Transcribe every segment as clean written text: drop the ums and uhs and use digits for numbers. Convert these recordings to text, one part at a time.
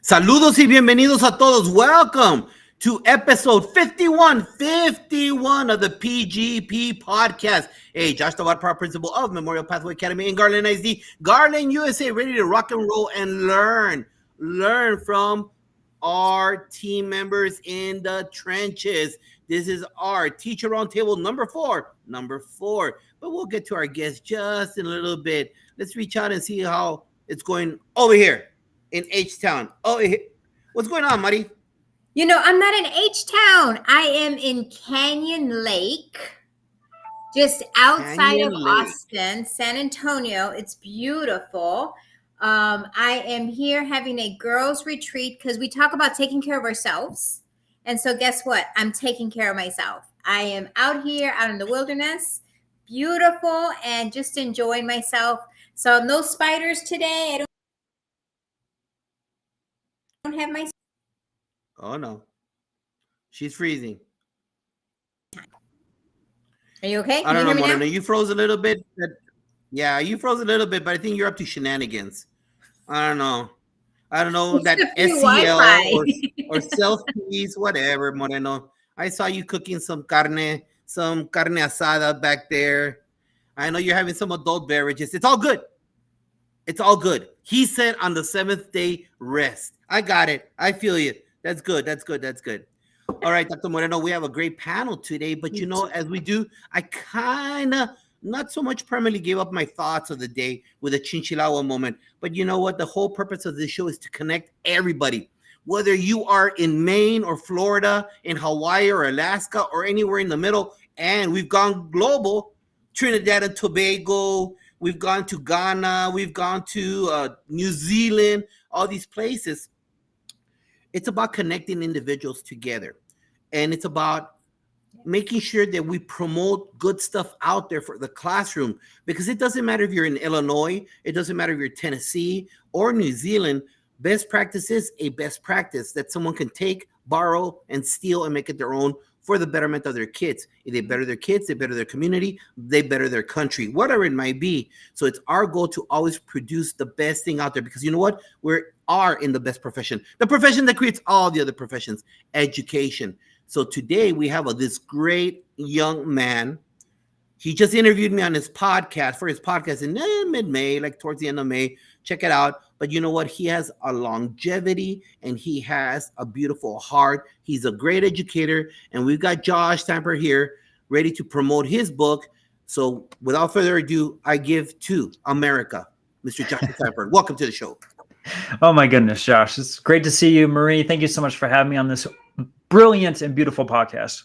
Saludos y bienvenidos a todos. Welcome to episode 51 of the PGP podcast. Hey, Josh Tabar, proud principal of Memorial Pathway Academy in Garland, ISD, Garland, USA, ready to rock and roll and learn from our team members in the trenches. This is our teacher roundtable number four. But we'll get to our guests just in a little bit. Let's reach out and see how it's going over here in H-Town. Oh, what's going on, Mari? You know, I'm not in H-Town. I am in Canyon Lake, just outside of Austin, San Antonio. It's beautiful. I am here having a girls' retreat because we talk about taking care of ourselves. And so guess what? I'm taking care of myself. I am out here, out in the wilderness, beautiful, and just enjoying myself. So no spiders today. I don't have my... Oh, no. She's freezing. Are you okay? I don't know, Moreno. You froze a little bit. Yeah, you froze a little bit, but I think you're up to shenanigans. I don't know that SEL or self-peace, whatever, Moreno. I saw you cooking some carne asada back there. I know you're having some adult beverages. It's all good. He said on the seventh day, rest. I got it. I feel you. That's good. All right, Dr. Moreno, we have a great panel today, but you know, as we do, I kind of not so much permanently gave up my thoughts of the day with a Chinchilagua moment. But you know what? The whole purpose of this show is to connect everybody, whether you are in Maine or Florida, in Hawaii or Alaska or anywhere in the middle. And we've gone global, Trinidad and Tobago. We've gone to Ghana. We've gone to New Zealand, all these places. It's about connecting individuals together. And it's about making sure that we promote good stuff out there for the classroom. Because it doesn't matter if you're in Illinois, it doesn't matter if you're Tennessee or New Zealand. Best practice is a best practice that someone can take, borrow, and steal and make it their own for the betterment of their kids. If they better their kids, they better their community, they better their country, whatever it might be. So it's our goal to always produce the best thing out there, because you know what? We are in the best profession, the profession that creates all the other professions, education. So today we have this great young man. He just interviewed me on his podcast in mid-May, like towards the end of May. Check it out. But you know what? He has a longevity and he has a beautiful heart. He's a great educator. And we've got Josh Stamper here ready to promote his book. So without further ado, I give to America, Mr. Josh Stamper. Welcome to the show. Oh my goodness, Josh. It's great to see you, Marie. Thank you so much for having me on this brilliant and beautiful podcast.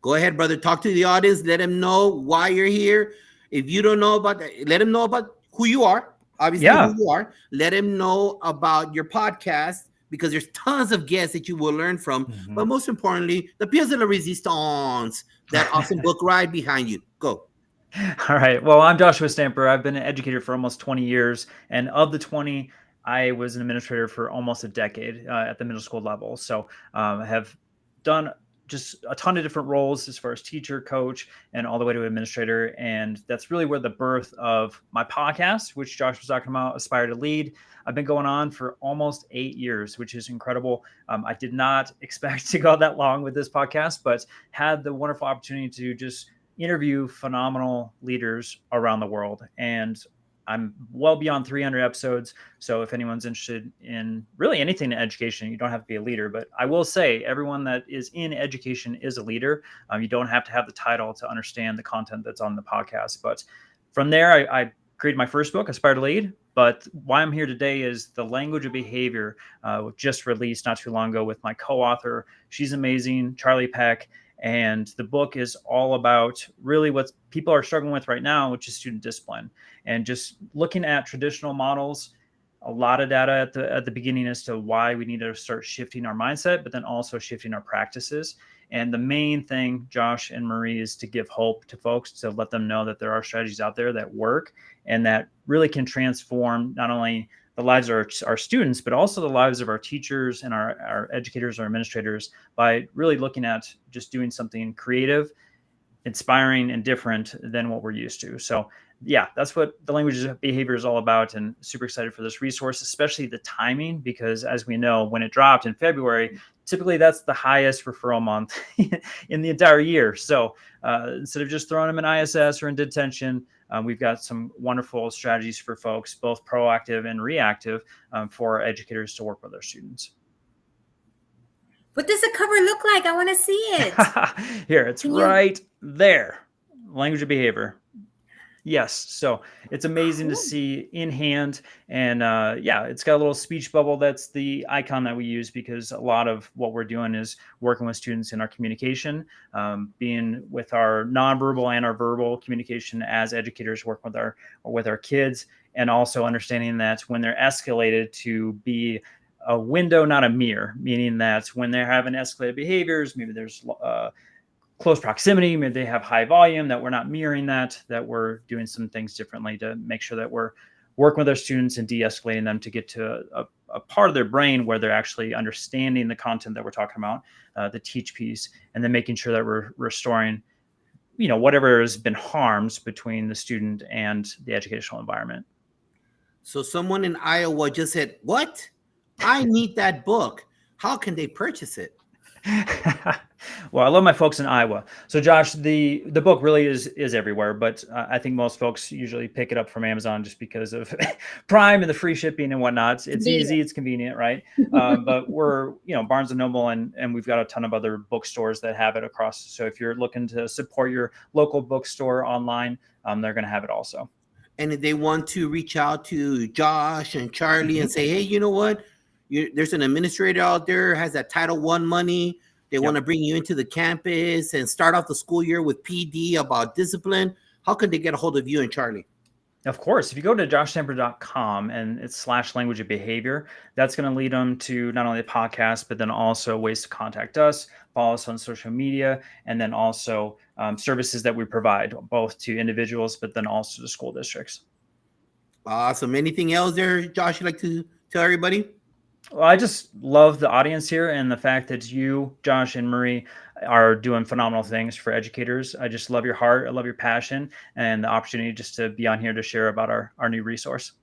Go ahead, brother. Talk to the audience. Let them know why you're here. If you don't know about that, let them know about who you are. Obviously, who you are. Let them know about your podcast, because there's tons of guests that you will learn from. Mm-hmm. But most importantly, the Pièces de la Résistance, that awesome book right behind you. Go. All right. Well, I'm Joshua Stamper. I've been an educator for almost 20 years. And of the 20, I was an administrator for almost a decade at the middle school level. So I have done just a ton of different roles as far as teacher, coach, and all the way to administrator. And that's really where the birth of my podcast, which Josh was talking about, Aspire to Lead. I've been going on for almost 8 years, which is incredible. I did not expect to go that long with this podcast, but had the wonderful opportunity to just interview phenomenal leaders around the world. And I'm well beyond 300 episodes. So if anyone's interested in really anything in education, you don't have to be a leader. But I will say everyone that is in education is a leader. You don't have to have the title to understand the content that's on the podcast. But from there, I created my first book, Aspire to Lead. But why I'm here today is The Language of Behavior, just released not too long ago with my co-author. She's amazing, Charlie Peck. And the book is all about really what people are struggling with right now, which is student discipline, and just looking at traditional models, a lot of data at the beginning as to why we need to start shifting our mindset, but then also shifting our practices. And the main thing, Josh and Marie, is to give hope to folks, to let them know that there are strategies out there that work and that really can transform not only the lives of our students, but also the lives of our teachers and our educators, our administrators, by really looking at just doing something creative, inspiring, and different than what we're used to. So yeah, that's what the language of behavior is all about, and super excited for this resource, especially the timing, because as we know, when it dropped in February, typically that's the highest referral month in the entire year. So instead of just throwing them in ISS or in detention, we've got some wonderful strategies for folks, both proactive and reactive, for educators to work with their students. What does the cover look like? I want to see it. Here, it's right there. Language of behavior. Yes. So it's amazing to see in hand. And yeah, it's got a little speech bubble. That's the icon that we use, because a lot of what we're doing is working with students in our communication, being with our nonverbal and our verbal communication as educators, working with our kids, and also understanding that when they're escalated, to be a window, not a mirror, meaning that when they're having escalated behaviors, maybe there's close proximity, maybe they have high volume, that we're not mirroring that we're doing some things differently to make sure that we're working with our students and de-escalating them to get to a part of their brain where they're actually understanding the content that we're talking about, the teach piece, and then making sure that we're restoring, whatever has been harmed between the student and the educational environment. So someone in Iowa just said, "What? I need that book. How can they purchase it?" Well, I love my folks in Iowa. So Josh, the book really is everywhere, but I think most folks usually pick it up from Amazon just because of Prime and the free shipping and whatnot. It's easy, it's convenient, right? But we're, Barnes & Noble, and we've got a ton of other bookstores that have it across. So if you're looking to support your local bookstore online, they're going to have it also. And if they want to reach out to Josh and Charlie and say, "Hey, you know what? There's an administrator out there, has that Title I money. They want to bring you into the campus and start off the school year with PD about discipline." How can they get a hold of you and Charlie? Of course, if you go to joshstamper.com and it's /language of behavior, that's going to lead them to not only the podcast, but then also ways to contact us, follow us on social media, and then also services that we provide both to individuals, but then also to school districts. Awesome. Anything else there, Josh, you'd like to tell everybody? Well, I just love the audience here and the fact that you, Josh, and Marie are doing phenomenal things for educators. I just love your heart. I love your passion and the opportunity just to be on here to share about our new resource.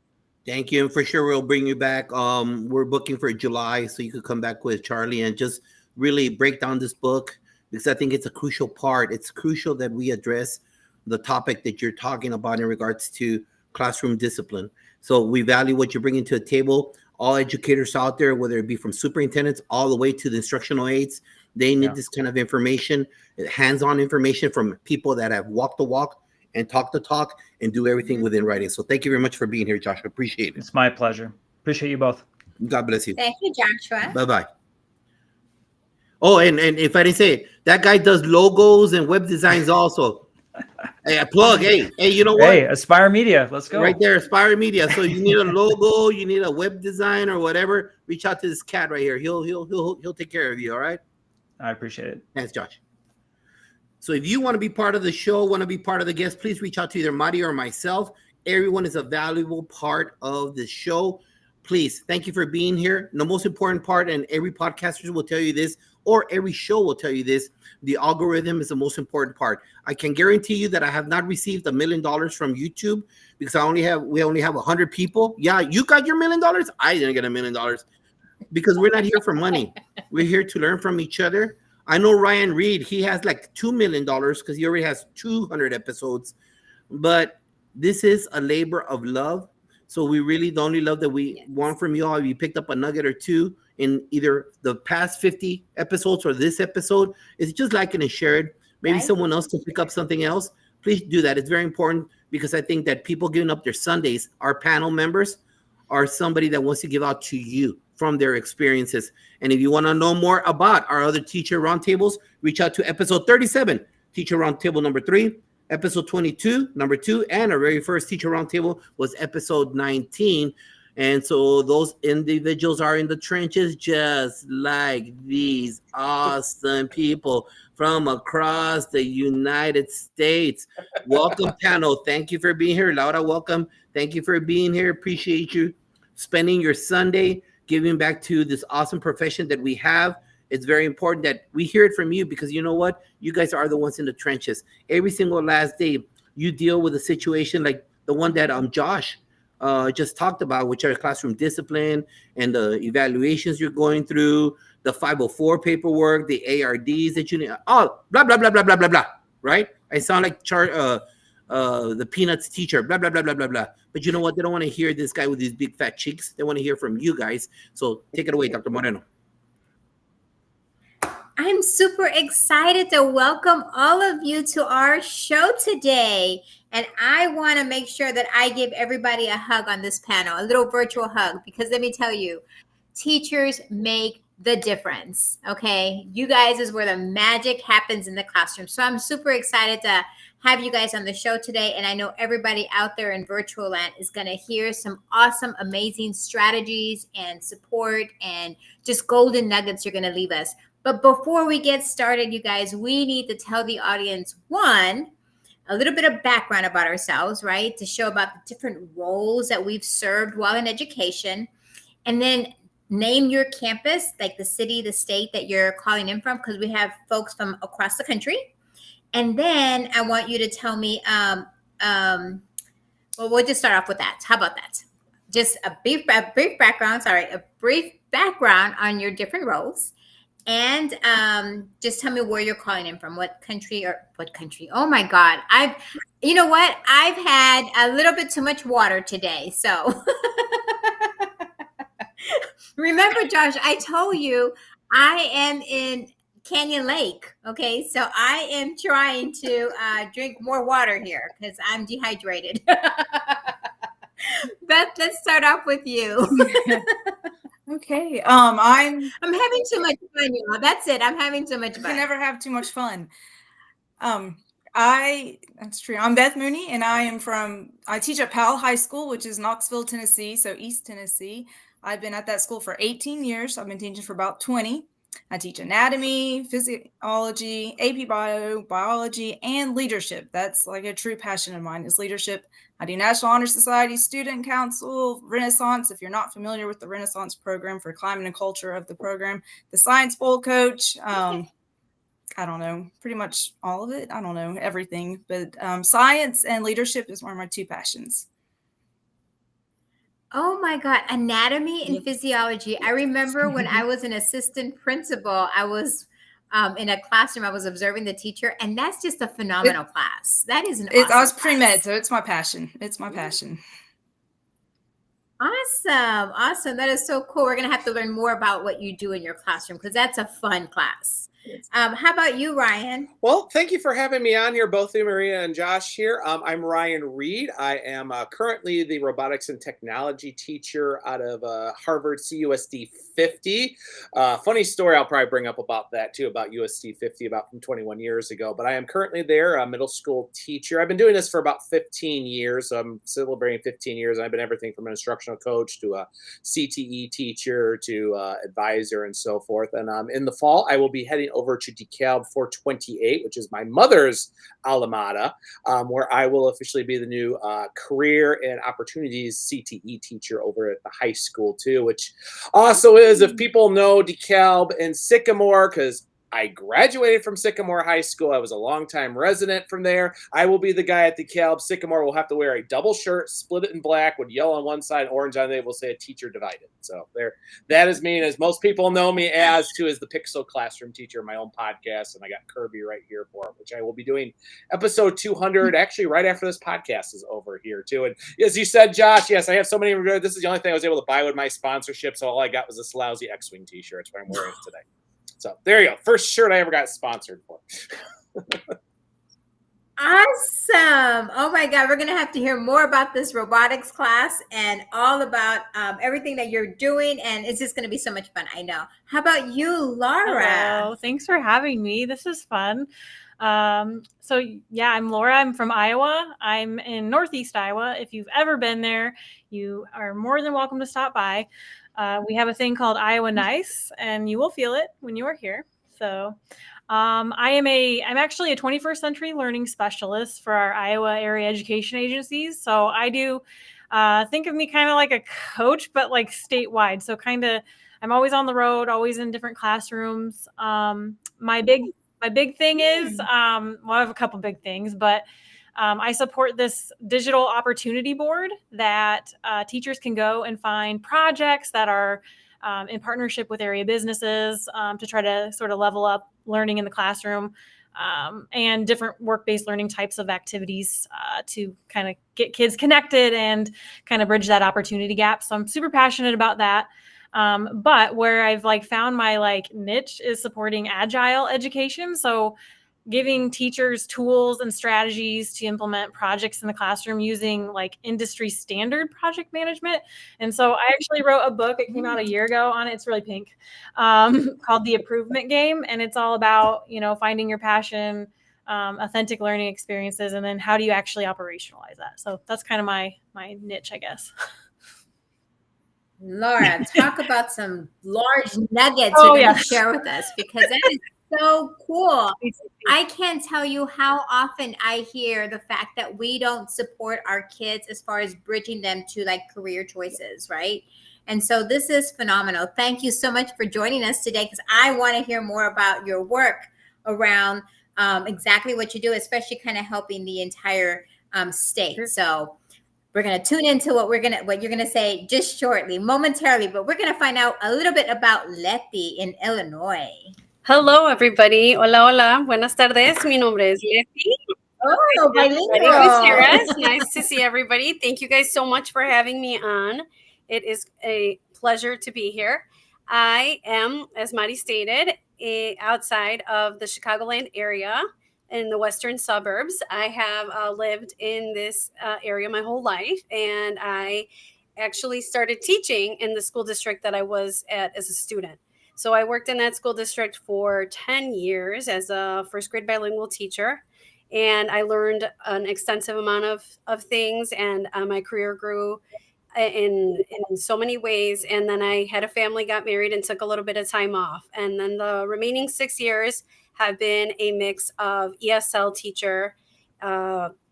Thank you. And for sure, we'll bring you back. We're booking for July, so you could come back with Charlie and just really break down this book, because I think it's a crucial part. It's crucial that we address the topic that you're talking about in regards to classroom discipline. So we value what you're bringing to the table. All educators out there, whether it be from superintendents all the way to the instructional aides, they need this kind of information, hands-on information from people that have walked the walk and talked the talk and do everything within writing. So thank you very much for being here, Joshua. Appreciate it. It's my pleasure. Appreciate you both. God bless you. Thank you, Joshua. Bye-bye. Oh, and if I didn't say it, that guy does logos and web designs also. Hey, I plug. Hey, you know what? Hey, Aspire Media. Let's go. Right there, Aspire Media. So you need a logo, you need a web design or whatever, reach out to this cat right here. He'll take care of you, all right? I appreciate it. Thanks, Josh. So if you want to be part of the show, want to be part of the guest, please reach out to either Marty or myself. Everyone is a valuable part of the show. Please, thank you for being here. The most important part, and every podcaster will tell you this, or every show will tell you this, the algorithm is the most important part. I can guarantee you that I have not received $1 million from YouTube because we only have 100 people. Yeah, you got your $1 million. I didn't get $1 million because we're not here for money. We're here to learn from each other. I know Ryan Reed, he has like $2 million because he already has 200 episodes. But this is a labor of love. So we really, the only love that we want from you all, if you picked up a nugget or two in either the past 50 episodes or this episode, is just like it and share it. Maybe someone else can pick up something else. Please do that. It's very important because I think that people giving up their Sundays, our panel members, are somebody that wants to give out to you from their experiences. And if you want to know more about our other teacher roundtables, reach out to episode 37, teacher roundtable number 3. Episode 22, number 2, and our very first teacher roundtable was episode 19. And so those individuals are in the trenches just like these awesome people from across the United States. Welcome, panel. Thank you for being here. Laura, welcome. Thank you for being here. Appreciate you spending your Sunday giving back to this awesome profession that we have. It's very important that we hear it from you because you know what? You guys are the ones in the trenches. Every single last day, you deal with a situation like the one that Josh just talked about, which are classroom discipline and the evaluations you're going through, the 504 paperwork, the ARDs that you need, blah, blah, blah, blah, blah, blah, blah, right? I sound like the Peanuts teacher, blah, blah, blah, blah, blah, blah. But you know what? They don't want to hear this guy with these big fat cheeks. They want to hear from you guys. So take it away, Dr. Moreno. I'm super excited to welcome all of you to our show today. And I want to make sure that I give everybody a hug on this panel, a little virtual hug, because let me tell you, teachers make the difference. Okay. You guys is where the magic happens in the classroom. So I'm super excited to have you guys on the show today. And I know everybody out there in virtual land is going to hear some awesome, amazing strategies and support and just golden nuggets you're going to leave us. But before we get started, you guys, we need to tell the audience, one, a little bit of background about ourselves, right? To show about the different roles that we've served while in education. And then name your campus, like the city, the state that you're calling in from, because we have folks from across the country. And then I want you to tell me, well, we'll just start off with that. How about that? Just a brief background on your different roles. And just tell me where you're calling in from, what country. Oh my God. You know what? I've had a little bit too much water today. So remember, Josh, I told you I am in Canyon Lake. Okay. So I am trying to drink more water here because I'm dehydrated. Beth, let's start off with you. Okay. I'm having too much fun, y'all. That's it. I'm having too much fun. You can never have too much fun. That's true. I'm Beth Mooney, and I teach at Powell High School, which is Knoxville, Tennessee, so East Tennessee. I've been at that school for 18 years. I've been teaching for about 20. I teach anatomy, physiology, AP Bio, biology, and leadership. That's like a true passion of mine is leadership. I do National Honor Society, Student Council, Renaissance. If you're not familiar with the Renaissance program for climate and culture of the program, the Science Bowl coach, I don't know, pretty much all of it. I don't know everything, but science and leadership is one of my two passions. Oh my God, anatomy and physiology. I remember when I was an assistant principal, I was in a classroom, I was observing the teacher, and that's just a phenomenal class. That is awesome I was pre-med, so it's my passion. It's my passion. Awesome. That is so cool. We're going to have to learn more about what you do in your classroom because that's a fun class. How about you, Ryan? Well, thank you for having me on here, both you, Maria and Josh here. I'm Ryan Reed. I am currently the robotics and technology teacher out of Harvard CUSD 50. Funny story I'll probably bring up about that too, about USD 50 about from 21 years ago. But I am currently there, a middle school teacher. I've been doing this for about 15 years. So I'm celebrating 15 years. I've been everything from an instructional coach to a CTE teacher to advisor and so forth. And in the fall, I will be heading over to DeKalb 428, which is my mother's alma mater, where I will officially be the new career and opportunities CTE teacher over at the high school too, which also is, if people know DeKalb and Sycamore, because I graduated from Sycamore High School. I was a longtime resident from there. I will be the guy at DeKalb. Sycamore will have to wear a double shirt, split it in black, with yellow on one side, orange on the other. Will say a teacher divided. So there, that is me. And as most people know me as the Pixel Classroom teacher, my own podcast. And I got Kirby right here for it, which I will be doing episode 200, actually right after this podcast is over here too. And as you said, Josh, yes, I have so many. This is the only thing I was able to buy with my sponsorship. So all I got was this lousy X-Wing t-shirt. That's what I'm wearing today. So there you go. First shirt I ever got sponsored for. Awesome. Oh my God. We're going to have to hear more about this robotics class and all about everything that you're doing. And it's just going to be so much fun. I know. How about you, Laura? Hello. Thanks for having me. This is fun. So yeah, I'm Laura. I'm from Iowa. I'm in Northeast Iowa. If you've ever been there, you are more than welcome to stop by. We have a thing called Iowa Nice, and you will feel it when you are here. So I'm actually a 21st century learning specialist for our Iowa area education agencies. So I do think of me kind of like a coach, but like statewide. So I'm always on the road, always in different classrooms. My big thing is, I have a couple big things, but I support this digital opportunity board that teachers can go and find projects that are in partnership with area businesses to try to sort of level up learning in the classroom, and different work-based learning types of activities to kind of get kids connected and kind of bridge that opportunity gap. So I'm super passionate about that. But where I've found my niche is supporting agile education. So giving teachers tools and strategies to implement projects in the classroom using industry standard project management. And so I actually wrote a book. It came out a year ago on it. It's really pink, called The Improvement Game. And it's all about, finding your passion, authentic learning experiences, and then how do you actually operationalize that? So that's kind of my niche, I guess. Laura, talk about some large nuggets Oh, you're going to yes. share with us, because that is so cool. I can't tell you how often I hear the fact that we don't support our kids as far as bridging them to career choices, right? And so this is phenomenal. Thank you so much for joining us today, because I want to hear more about your work around exactly what you do, especially kind of helping the entire state. Sure. So we're going to tune into what you're going to say just shortly, momentarily, but we're going to find out a little bit about Letty in Illinois. Hello, everybody. Hola, hola. Buenas tardes. Mi nombre es Letty. Oh, Everybody bilingual. who's here is nice to see everybody. Thank you guys so much for having me on. It is a pleasure to be here. I am, as Mari stated, outside of the Chicagoland area in the western suburbs. I have lived in this area my whole life, and I actually started teaching in the school district that I was at as a student. So I worked in that school district for 10 years as a first grade bilingual teacher, and I learned an extensive amount of things, and my career grew in so many ways. And then I had a family, got married, and took a little bit of time off. And then the remaining 6 years have been a mix of ESL teacher,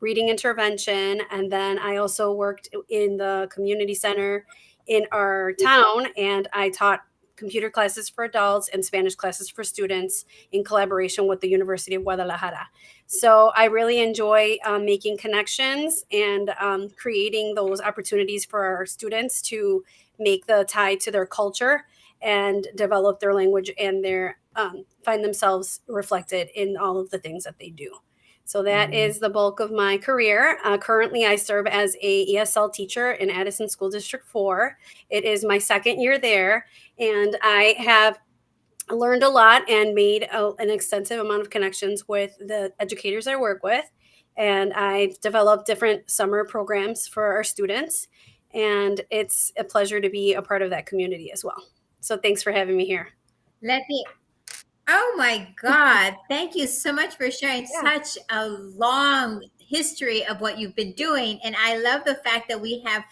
reading intervention, and then I also worked in the community center in our town, and I taught computer classes for adults and Spanish classes for students in collaboration with the University of Guadalajara. So I really enjoy making connections and creating those opportunities for our students to make the tie to their culture and develop their language and their find themselves reflected in all of the things that they do. So that is the bulk of my career. Currently, I serve as a ESL teacher in Addison School District 4. It is my second year there, and I have learned a lot and made an extensive amount of connections with the educators I work with. And I've developed different summer programs for our students, and it's a pleasure to be a part of that community as well. So thanks for having me here. Letty, oh my God. Thank you so much for sharing such a long history of what you've been doing. And I love the fact that we have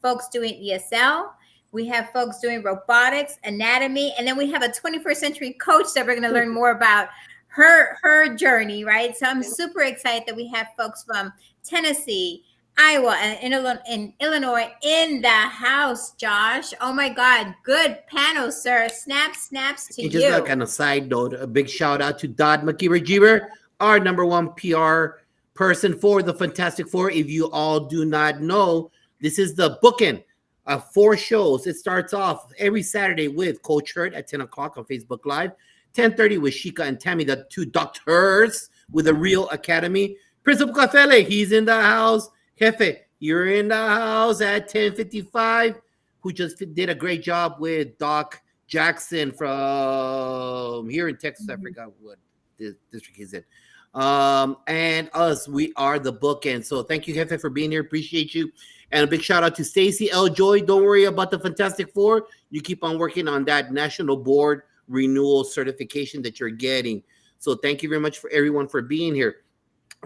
folks doing ESL, we have folks doing robotics, anatomy, and then we have a 21st century coach that we're going to learn more about her journey, right? So I'm super excited that we have folks from Tennessee, Iowa, and Illinois in the house, Josh. Oh my God. Good panel, sir. Snaps to And you. just like on a side note, a big shout out to Dodd McKeever-Jeeber, our #1 PR person for the Fantastic Four. If you all do not know, this is the bookend of 4 shows. It starts off every Saturday with Coach Hurt at 10 o'clock on Facebook Live, 10:30 with Shika and Tammy, the 2 doctors with a real academy. Principal Cafele, he's in the house. Jefe, you're in the house at 10:55, who just did a great job with Doc Jackson from here in Texas. I forgot what district he's in. And us, we are the bookend. So thank you, Jefe, for being here. Appreciate you. And a big shout out to Stacy L. Joy. Don't worry about the Fantastic Four. You keep on working on that national board renewal certification that you're getting. So thank you very much for everyone for being here.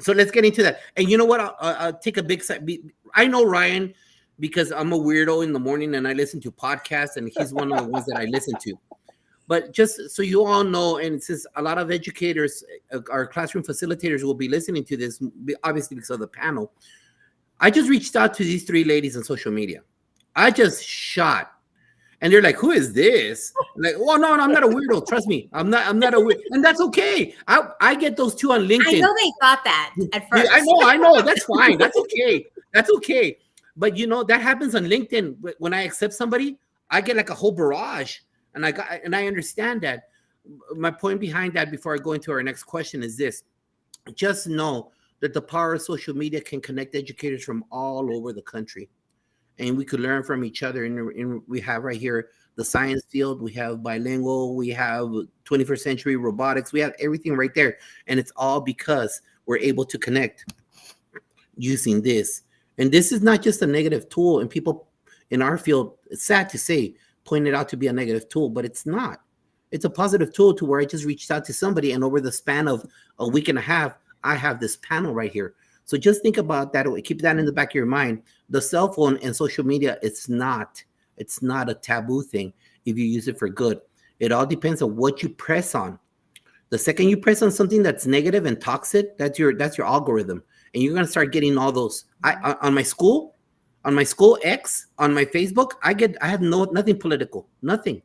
So let's get into that. And you know what? I'll take a big side. I know Ryan because I'm a weirdo in the morning and I listen to podcasts, and he's one of the ones that I listen to. But just so you all know, and since a lot of educators, our classroom facilitators will be listening to this, obviously because of the panel, I just reached out to these 3 ladies on social media. I just shot. And they're like, who is this? Like, oh no, I'm not a weirdo. Trust me. I'm not a weird, and that's okay. I get those too on LinkedIn. I know they thought that at first. I know. That's fine. That's okay. That's okay. But that happens on LinkedIn. When I accept somebody, I get like a whole barrage, and I understand that. My point behind that, before I go into our next question, is this: just know that the power of social media can connect educators from all over the country, and we could learn from each other. And we have right here the science field, we have bilingual, we have 21st century robotics, we have everything right there, and it's all because we're able to connect using this. And this is not just a negative tool, and people in our field, it's sad to say, point it out to be a negative tool, but it's not. It's a positive tool to where I just reached out to somebody, and over the span of a week and a half, I have this panel right here. So just think about that. Keep that in the back of your mind. The cell phone and social media, it's not a taboo thing if you use it for good. It all depends on what you press on. The second you press on something that's negative and toxic, that's your algorithm, and you're gonna start getting all those. On my school X, on my Facebook, I have nothing political, nothing,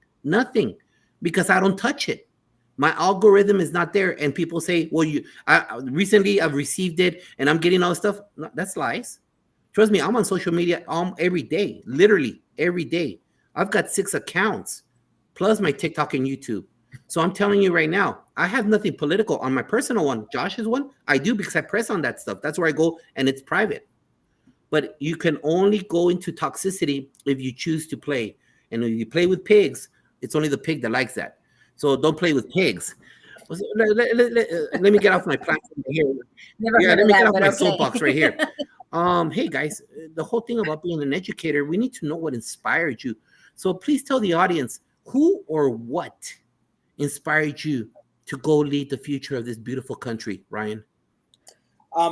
because I don't touch it. My algorithm is not there, and people say, well, recently I've received it and I'm getting all this stuff. No, that's lies. Trust me, I'm on social media every day, literally every day. I've got 6 accounts plus my TikTok and YouTube. So I'm telling you right now, I have nothing political on my personal one. Josh's one, I do, because I press on that stuff. That's where I go, and it's private. But you can only go into toxicity if you choose to play. And if you play with pigs, it's only the pig that likes that. So don't play with pigs. Let me get off my platform here. Let me get off my soapbox right here. Hey guys, the whole thing about being an educator, we need to know what inspired you. So please tell the audience who or what inspired you to go lead the future of this beautiful country, Ryan.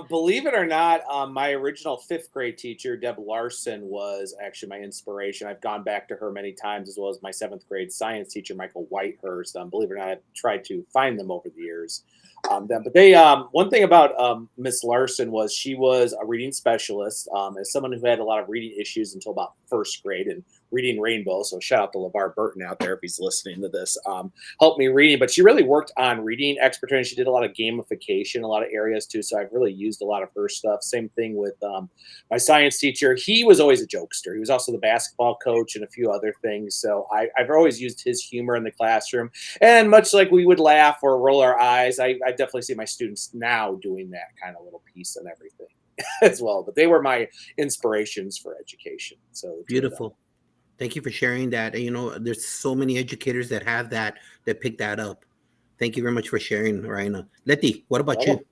Believe it or not, my original 5th grade teacher, Deb Larson, was actually my inspiration. I've gone back to her many times, as well as my 7th grade science teacher, Michael Whitehurst. Believe it or not, I've tried to find them over the years. But they, one thing about Miss Larson was she was a reading specialist, as someone who had a lot of reading issues until about 1st grade, and Reading Rainbow. So shout out to LeVar Burton out there if he's listening to this. Helped me reading, but she really worked on reading expertise. She did a lot of gamification, a lot of areas too. So I've really used a lot of her stuff. Same thing with my science teacher. He was always a jokester. He was also the basketball coach and a few other things. So I've always used his humor in the classroom. And much like we would laugh or roll our eyes, I definitely see my students now doing that kind of little piece and everything as well. But they were my inspirations for education. So beautiful. Thank you for sharing that. And there's so many educators that have that pick that up. Thank you very much for sharing, Raina. Letty, what about you?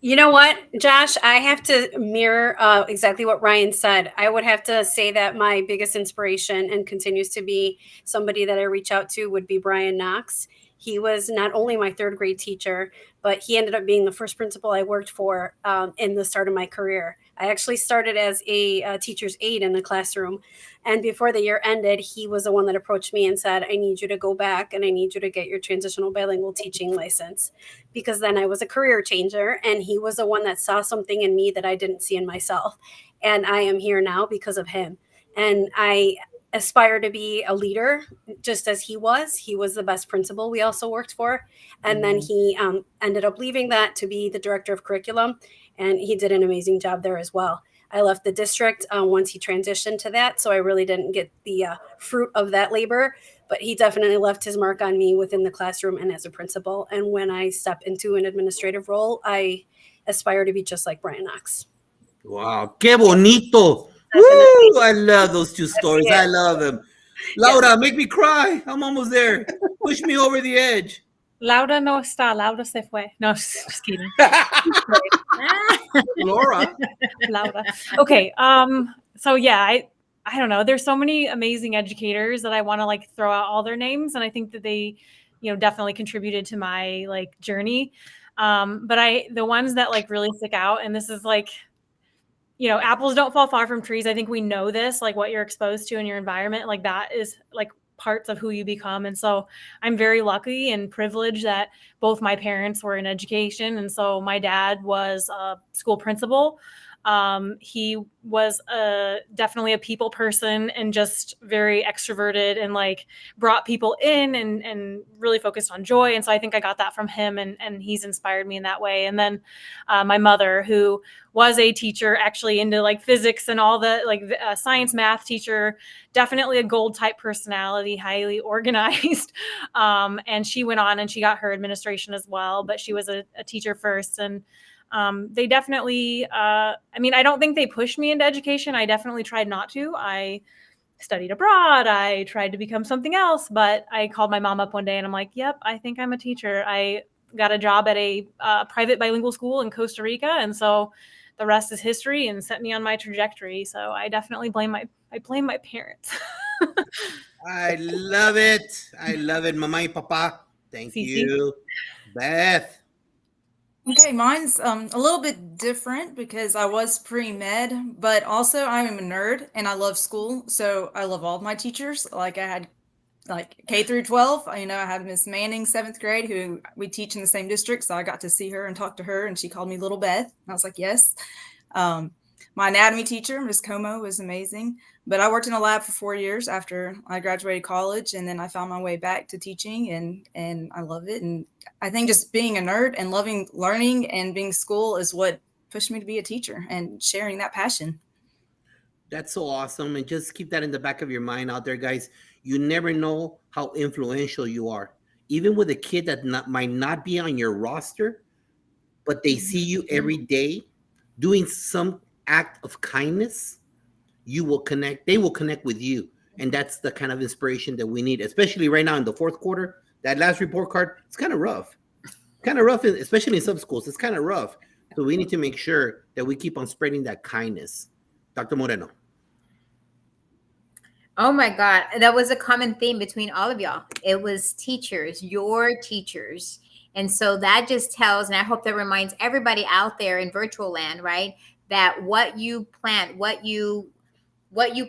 You know what, Josh? I have to mirror exactly what Ryan said. I would have to say that my biggest inspiration, and continues to be somebody that I reach out to, would be Brian Knox. He was not only my 3rd grade teacher, but he ended up being the first principal I worked for in the start of my career. I actually started as a teacher's aide in the classroom. And before the year ended, he was the one that approached me and said, I need you to go back and I need you to get your transitional bilingual teaching license. Because then I was a career changer, and he was the one that saw something in me that I didn't see in myself. And I am here now because of him. And I aspire to be a leader just as he was. He was the best principal we also worked for. And then he ended up leaving that to be the director of curriculum. And he did an amazing job there as well. I left the district once he transitioned to that. So I really didn't get the fruit of that labor, but he definitely left his mark on me within the classroom and as a principal. And when I step into an administrative role, I aspire to be just like Brian Knox. Wow. Que bonito. Woo, I love those two stories. I love them. Laura, make me cry. I'm almost there. Push me over the edge. Laura no está. Laura se fue. No, just kidding. Laura. Laura. Okay. So yeah, I don't know. There's so many amazing educators that I want to throw out all their names, and I think that they, definitely contributed to my journey. But the ones that really stick out, and this is apples don't fall far from trees. I think we know this, what you're exposed to in your environment, that is parts of who you become. And so I'm very lucky and privileged that both my parents were in education. And so my dad was a school principal. He was definitely a people person and just very extroverted and like brought people in and really focused on joy. And so I think I got that from him, and he's inspired me in that way. And then my mother, who was a teacher actually into like physics and all the like science, math teacher, definitely a gold type personality, highly organized. And she went on and she got her administration as well, but she was a teacher first. And they definitely, I mean, I don't think they pushed me into education. I definitely tried not to. I studied abroad. I tried to become something else, but I called my mom up one day and I'm like, yep, I think I'm a teacher. I got a job at a private bilingual school in Costa Rica. And so the rest is history and set me on my trajectory. So I definitely blame my parents. I love it. I love it. Mama y papa. Thank you. Beth. Okay, mine's a little bit different because I was pre-med, but also I'm a nerd and I love school. So I love all of my teachers. Like I had like K through 12, I had Miss Manning, 7th grade, who we teach in the same district. So I got to see her and talk to her, and she called me Little Beth. And I was like, yes. My anatomy teacher, Miss Como, was amazing. But I worked in a lab for 4 years after I graduated college, and then I found my way back to teaching, and I love it. And I think just being a nerd and loving learning and being school is what pushed me to be a teacher and sharing that passion. That's so awesome. And just keep that in the back of your mind out there, guys. You never know how influential you are. Even with a kid that might not be on your roster, but they see you every day doing some act of kindness, you will connect. They will connect with you. And that's the kind of inspiration that we need, especially right now in the fourth quarter. That last report card, it's kind of rough. Especially in some schools. It's kind of rough. So we need to make sure that we keep on spreading that kindness. Dr. Moreno. Oh my God. That was a common theme between all of y'all. It was teachers, your teachers. And so that just tells, and I hope that reminds everybody out there in virtual land, right, that what you plant, what you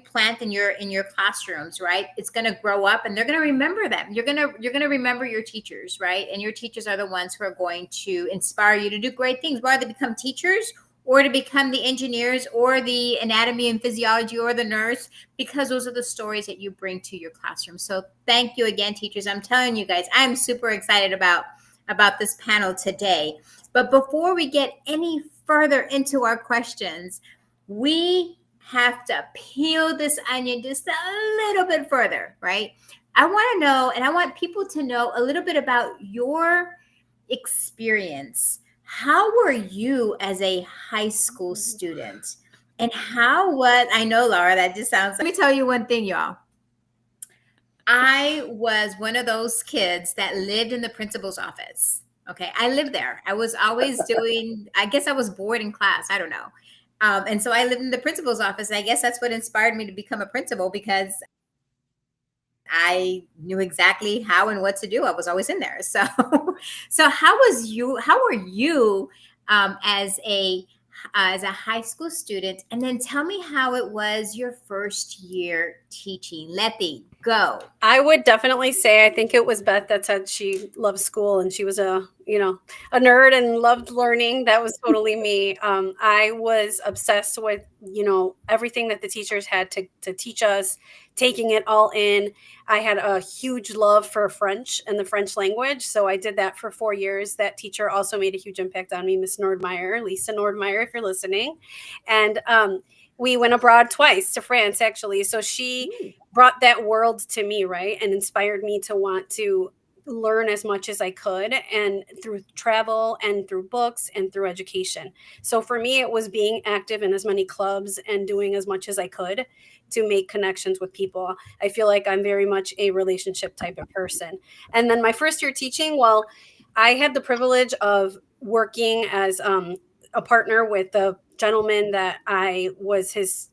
plant in your classrooms, right, it's going to grow up and they're going to remember them. You're going to remember your teachers, right? And your teachers are the ones who are going to inspire you to do great things, whether they become teachers or to become the engineers or the anatomy and physiology or the nurse, because those are the stories that you bring to your classroom. So thank you again, teachers. I'm telling you guys, I'm super excited about this panel today. But before we get any further into our questions, we have to peel this onion just a little bit further, right? I want to know, and I want people to know a little bit about your experience. How were you as a high school student? And I know, Laura, that just sounds like, let me tell you one thing, y'all. I was one of those kids that lived in the principal's office. Okay, I lived there. I was always I guess I was bored in class. I don't know. And so I lived in the principal's office. I guess that's what inspired me to become a principal, because I knew exactly how and what to do. I was always in there. So how were you as a high school student? And then tell me how it was your first year teaching. Letty, go. I would definitely say, I think it was Beth that said she loved school and she was a nerd and loved learning. That was totally me. I was obsessed with, everything that the teachers had to teach us, taking it all in. I had a huge love for French and the French language. So I did that for 4 years. That teacher also made a huge impact on me, Miss Nordmeyer, Lisa Nordmeyer, if you're listening. And we went abroad twice to France, actually. So she brought that world to me, right? And inspired me to want to learn as much as I could, and through travel and through books and through education. So for me, it was being active in as many clubs and doing as much as I could to make connections with people. I feel like I'm very much a relationship type of person. And then my first year teaching, well, I had the privilege of working as a partner with the gentleman that I was his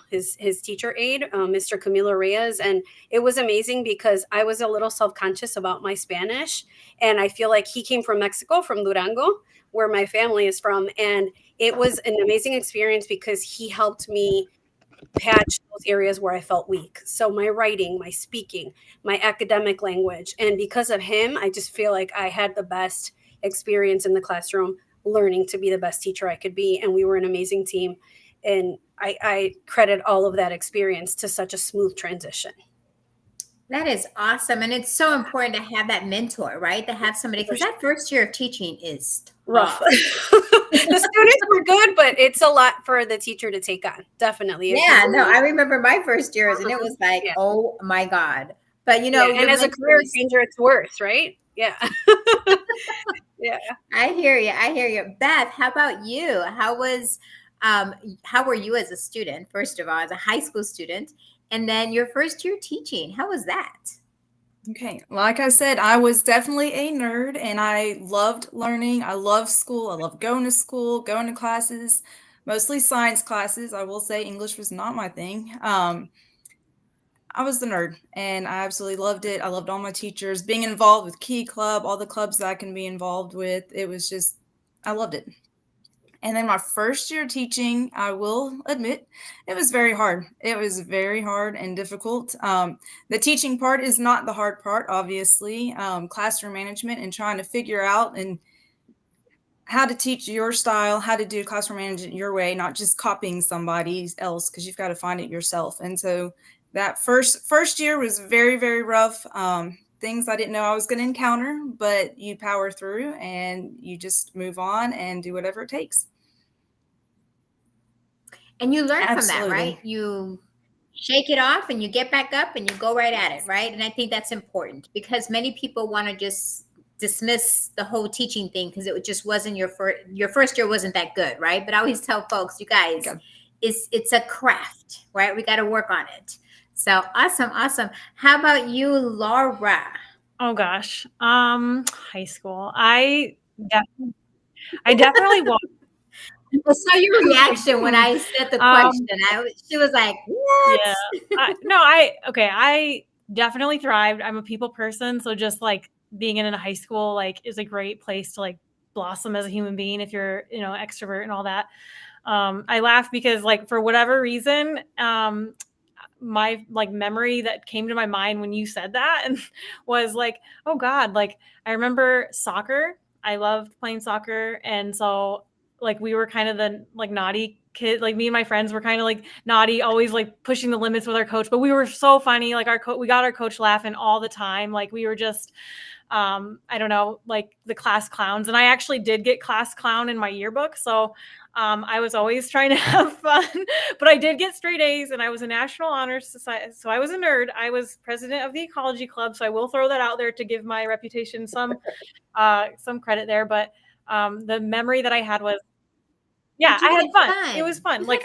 his teacher aide, Mr. Camilo Reyes. And it was amazing because I was a little self-conscious about my Spanish. And I feel like he came from Mexico, from Durango, where my family is from. And it was an amazing experience because he helped me patch those areas where I felt weak. So my writing, my speaking, my academic language. And because of him, I just feel like I had the best experience in the classroom learning to be the best teacher I could be. And we were an amazing team. And I credit all of that experience to such a smooth transition. That is awesome. And it's so important to have that mentor, right? To have somebody, because that first year of teaching is rough. tough. The students were good, but it's a lot for the teacher to take on. Definitely. Yeah, no, I remember my first years and it was like, oh my God. But you know, and as a career changer, it's worse, right? Yeah. Yeah. I hear you. I hear you. Beth, how about you? How were you as a student, first of all, as a high school student? And then your first year teaching, how was that? Okay, like I said, I was definitely a nerd and I loved learning. I loved school. I loved going to school, going to classes, mostly science classes. I will say English was not my thing. I was the nerd and I absolutely loved it. I loved all my teachers, being involved with Key Club, all the clubs that I can be involved with. It was just, I loved it. And then my first year teaching, I will admit, it was very hard. It was very hard and difficult. The teaching part is not the hard part, obviously. Classroom management and trying to figure out and how to teach your style, how to do classroom management your way, not just copying somebody else, because you've got to find it yourself. And so that first year was very, very rough. Things I didn't know I was going to encounter, but you power through and you just move on and do whatever it takes. And you learn from Absolutely. that, right? You shake it off and you get back up and you go right at it, right? And I think that's important because many people want to just dismiss the whole teaching thing because it just wasn't your first year wasn't that good, right? But I always tell folks, you guys, it's a craft, right? We got to work on it. So awesome. How about you, Laura? Oh gosh. High school. I definitely walked. I saw your reaction when I said the question. She was like, "What?" Yeah. I definitely thrived. I'm a people person, so just like being in a high school like is a great place to like blossom as a human being if you're, extrovert and all that. I laugh because like for whatever reason, my like memory that came to my mind when you said that and was like, oh God, like I remember soccer. I loved playing soccer, and so like we were kind of the like naughty kid, like me and my friends were kind of like naughty, always like pushing the limits with our coach, but we were so funny. Like we got our coach laughing all the time. Like we were just, I don't know, like the class clowns. And I actually did get class clown in my yearbook. So I was always trying to have fun, but I did get straight A's and I was a National Honor Society. So I was a nerd. I was president of the Ecology Club. So I will throw that out there to give my reputation some credit there. But the memory that I had was, yeah, I had fun. It was fun. Like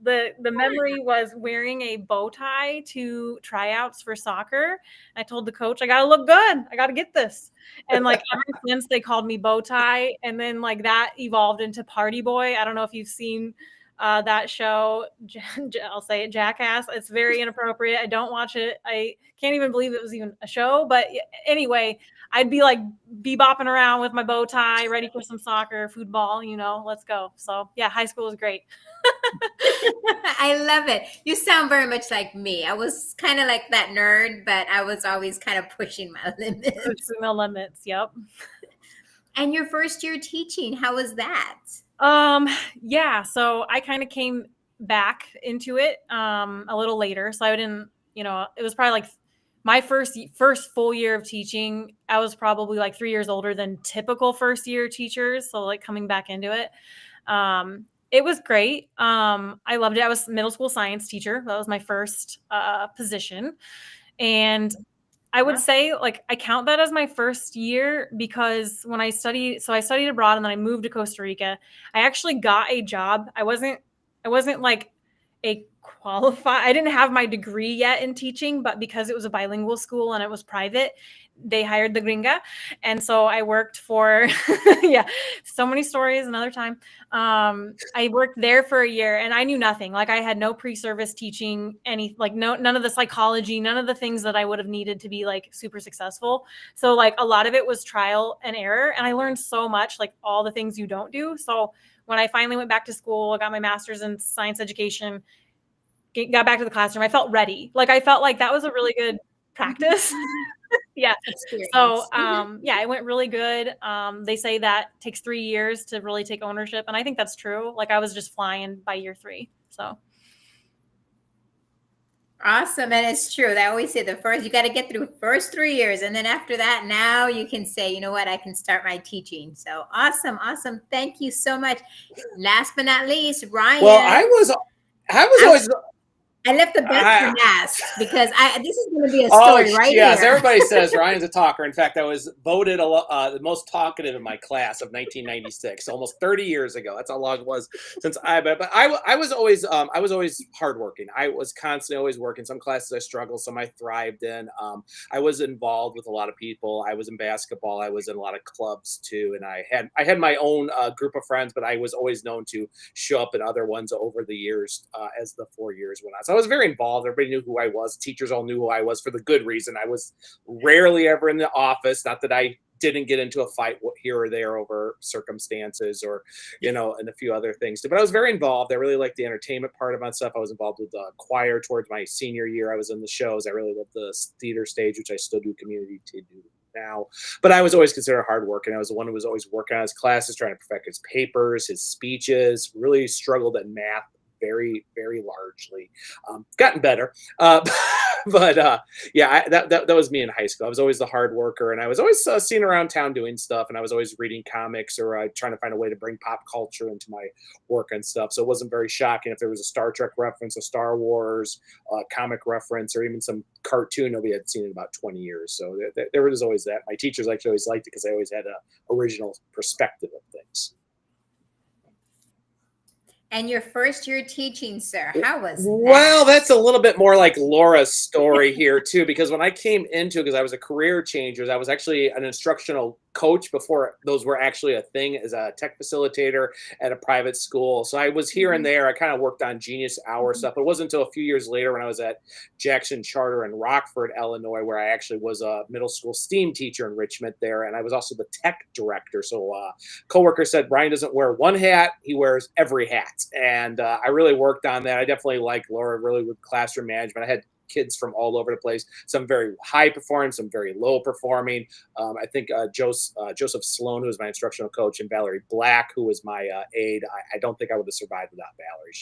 the memory was wearing a bow tie to tryouts for soccer. I told the coach, I gotta look good. I gotta get this. And like ever since they called me bow tie, and then like that evolved into Party Boy. I don't know if you've seen that show. I'll say it, Jackass. It's very inappropriate. I don't watch it. I can't even believe it was even a show. But anyway, I'd be like bebopping around with my bow tie, ready for some soccer, football, let's go. So yeah, high school was great. I love it. You sound very much like me. I was kind of like that nerd, but I was always kind of pushing my limits. Pushing the limits, yep. And your first year teaching, how was that? Yeah, so I kind of came back into it a little later. So I didn't, it was probably like my first full year of teaching. I was probably like 3 years older than typical first year teachers. So like coming back into it, it was great. I loved it. I was middle school science teacher. That was my first position. And I would say like I count that as my first year because when I studied abroad and then I moved to Costa Rica, I actually got a job. I wasn't like a qualified. I didn't have my degree yet in teaching, but because it was a bilingual school and it was private, they hired the gringa. And so I worked for, yeah, so many stories another time. I worked there for a year and I knew nothing. Like I had no pre-service teaching, none of the psychology, none of the things that I would have needed to be like super successful. So like a lot of it was trial and error. And I learned so much, like all the things you don't do. So when I finally went back to school, I got my master's in science education, got back to the classroom, I felt ready. Like I felt like that was a really good practice. Yeah. experience. So, Mhm. yeah, it went really good. They say that takes 3 years to really take ownership, and I think that's true. Like I was just flying by year 3. So, Awesome, and it's true. They always say the first you got to get through the first 3 years, and then after that, now you can say, you know what, I can start my teaching. So awesome, awesome. Thank you so much. Last but not least, Ryan. Well, I was I, always I left the best I, for last because this is going to be a Oh, story right yes. here. Everybody says Ryan's a talker. In fact, I was voted the most talkative in my class of 1996, almost 30 years ago. That's how long it was since but I was always hardworking. I was constantly always working. Some classes I struggled, some I thrived in. I was involved with a lot of people. I was in basketball. I was in a lot of clubs too, and I had my own group of friends, but I was always known to show up in other ones over the years as the 4 years went on. So I was very involved. Everybody knew who I was. Teachers all knew who I was for the good reason. I was rarely ever in the office. Not that I didn't get into a fight here or there over circumstances or, and a few other things. But I was very involved. I really liked the entertainment part of my stuff. I was involved with the choir towards my senior year. I was in the shows. I really loved the theater stage, which I still do community to do now. But I was always considered hard work, and I was the one who was always working on his classes, trying to perfect his papers, his speeches, really struggled at math very, very largely. Gotten better. Yeah, that was me in high school. I was always the hard worker, and I was always seen around town doing stuff, and I was always reading comics or trying to find a way to bring pop culture into my work and stuff. So it wasn't very shocking if there was a Star Trek reference, a Star Wars comic reference, or even some cartoon nobody had seen in about 20 years. So there was always that. My teachers actually always liked it because I always had an original perspective of things. And your first year teaching, sir, how was that? Well, that's a little bit more like Laura's story here too, because when I came into it, because I was a career changer, I was actually an instructional coach before those were actually a thing as a tech facilitator at a private school. So I was here and there. I kind of worked on Genius Hour stuff. It wasn't until a few years later when I was at Jackson Charter in Rockford, Illinois, where I actually was a middle school STEAM teacher in Richmond there. And I was also the tech director. So coworker said, Brian doesn't wear one hat, he wears every hat. And I really worked on that. I definitely like Laura really with classroom management. I had kids from all over the place, some very high performing, some very low performing. I think Joseph Sloan, who was my instructional coach, and Valerie Black, who was my aide. I don't think I would have survived without Valerie.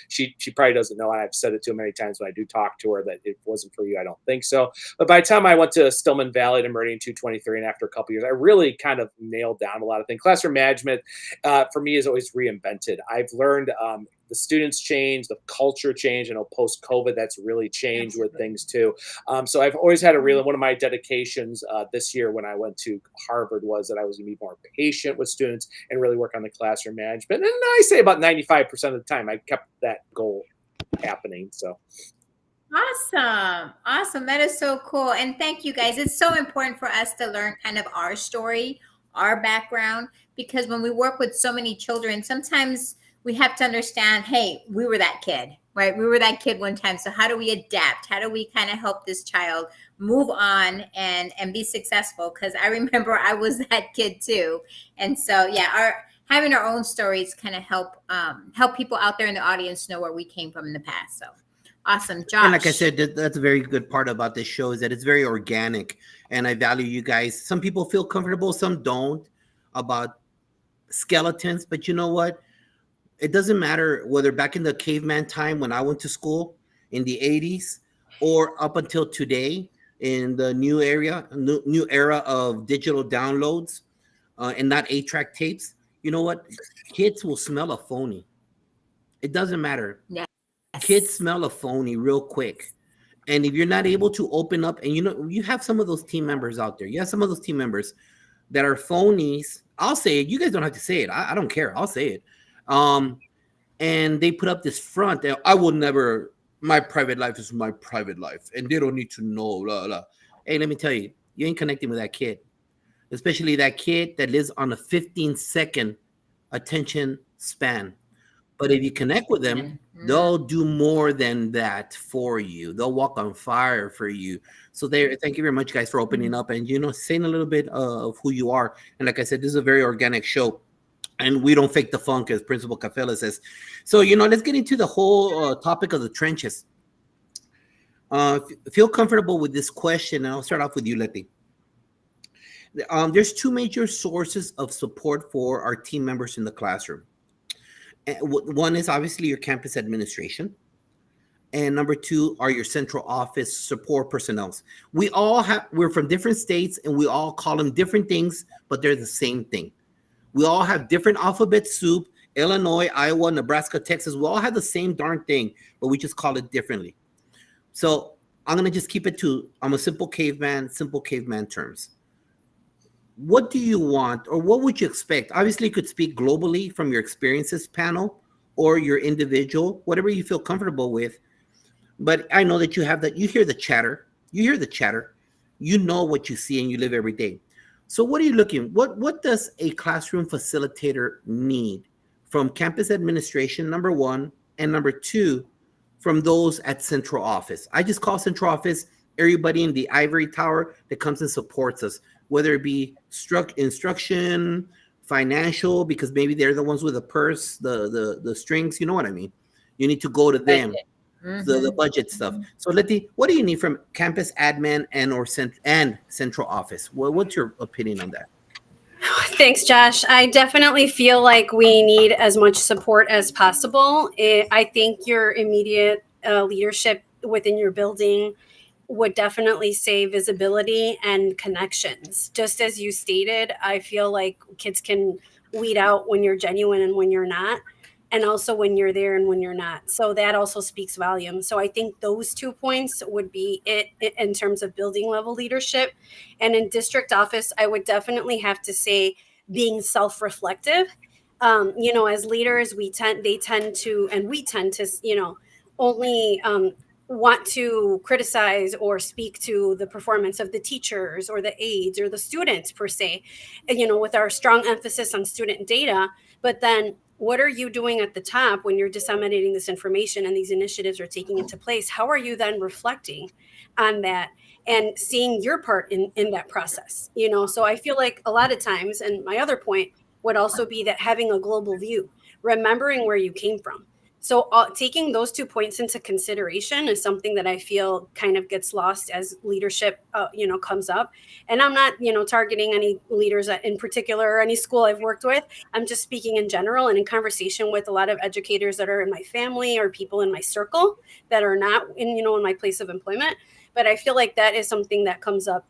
She probably doesn't know, and I've said it to her many times when I do talk to her, that if it wasn't for you, I don't think so. But by the time I went to Stillman Valley to Meridian 223, and after a couple years, I really kind of nailed down a lot of things. Classroom management for me is always reinvented. I've learned the students change, the culture change, and post-COVID, that's really changed with things too. So I've always had one of my dedications this year when I went to Harvard was that I was going to be more patient with students and really work on the classroom management. And I say about 95% of the time I kept that goal happening. So. Awesome. That is so cool. And thank you guys. It's so important for us to learn kind of our story, our background, because when we work with so many children, sometimes we have to understand, hey, we were that kid, right? We were that kid one time. So how do we adapt? How do we kind of help this child move on and be successful? Because I remember I was that kid too. And so, yeah, having our own stories kind of help people out there in the audience know where we came from in the past. So awesome, Josh. And like I said, that's a very good part about this show is that it's very organic, and I value you guys. Some people feel comfortable, some don't about skeletons, but you know what? It doesn't matter whether back in the caveman time when I went to school in the 80s or up until today in the new era of digital downloads and not 8-track tapes. You know what? Kids will smell a phony. It doesn't matter. Yes. Kids smell a phony real quick. And if you're not able to open up, and you have some of those team members out there. You have some of those team members that are phonies. I'll say it. You guys don't have to say it. I don't care. I'll say it. And they put up this front that I will never, my private life is my private life, and they don't need to know, blah, blah. Hey, let me tell you, you ain't connecting with that kid, especially that kid that lives on a 15-second attention span. But if you connect with them, they'll do more than that for you. They'll walk on fire for you. So thank you very much, guys, for opening up and, saying a little bit of who you are. And like I said, this is a very organic show. And we don't fake the funk, as Principal Cafela says. So, let's get into the whole topic of the trenches. Feel comfortable with this question, and I'll start off with you, Letty. There's two major sources of support for our team members in the classroom. One is obviously your campus administration, and number two are your central office support personnel. We're from different states, and we all call them different things, but they're the same thing. We all have different alphabet soup. Illinois, Iowa, Nebraska, Texas, we all have the same darn thing, but we just call it differently. So I'm going to just keep it to, I'm a simple caveman terms. What do you want, or what would you expect? Obviously, you could speak globally from your experiences panel or your individual, whatever you feel comfortable with. But I know that you have that, you hear the chatter, you know what you see and you live every day. So what are you looking, what does a classroom facilitator need from campus administration, number one, and number two, from those at central office? I just call central office everybody in the ivory tower that comes and supports us, whether it be instruction, financial, because maybe they're the ones with the purse, the strings, you know what I mean? You need to go to them, the budget stuff. So Letty, what do you need from campus admin and central office? What's your opinion on that? Thanks, Josh. I definitely feel like we need as much support as possible. I think your immediate leadership within your building would definitely say visibility and connections. Just as you stated, I feel like kids can weed out when you're genuine and when you're not, and also when you're there and when you're not. So that also speaks volumes. So I think those 2 points would be it in terms of building level leadership. And in district office, I would definitely have to say being self-reflective. As leaders, we tend to, only want to criticize or speak to the performance of the teachers or the aides or the students per se, with our strong emphasis on student data. But then what are you doing at the top when you're disseminating this information and these initiatives are taking into place? How are you then reflecting on that and seeing your part in that process? So I feel like a lot of times, and my other point would also be that having a global view, remembering where you came from. So taking those 2 points into consideration is something that I feel kind of gets lost as leadership, comes up. And I'm not, targeting any leaders in particular or any school I've worked with. I'm just speaking in general and in conversation with a lot of educators that are in my family or people in my circle that are not in my place of employment. But I feel like that is something that comes up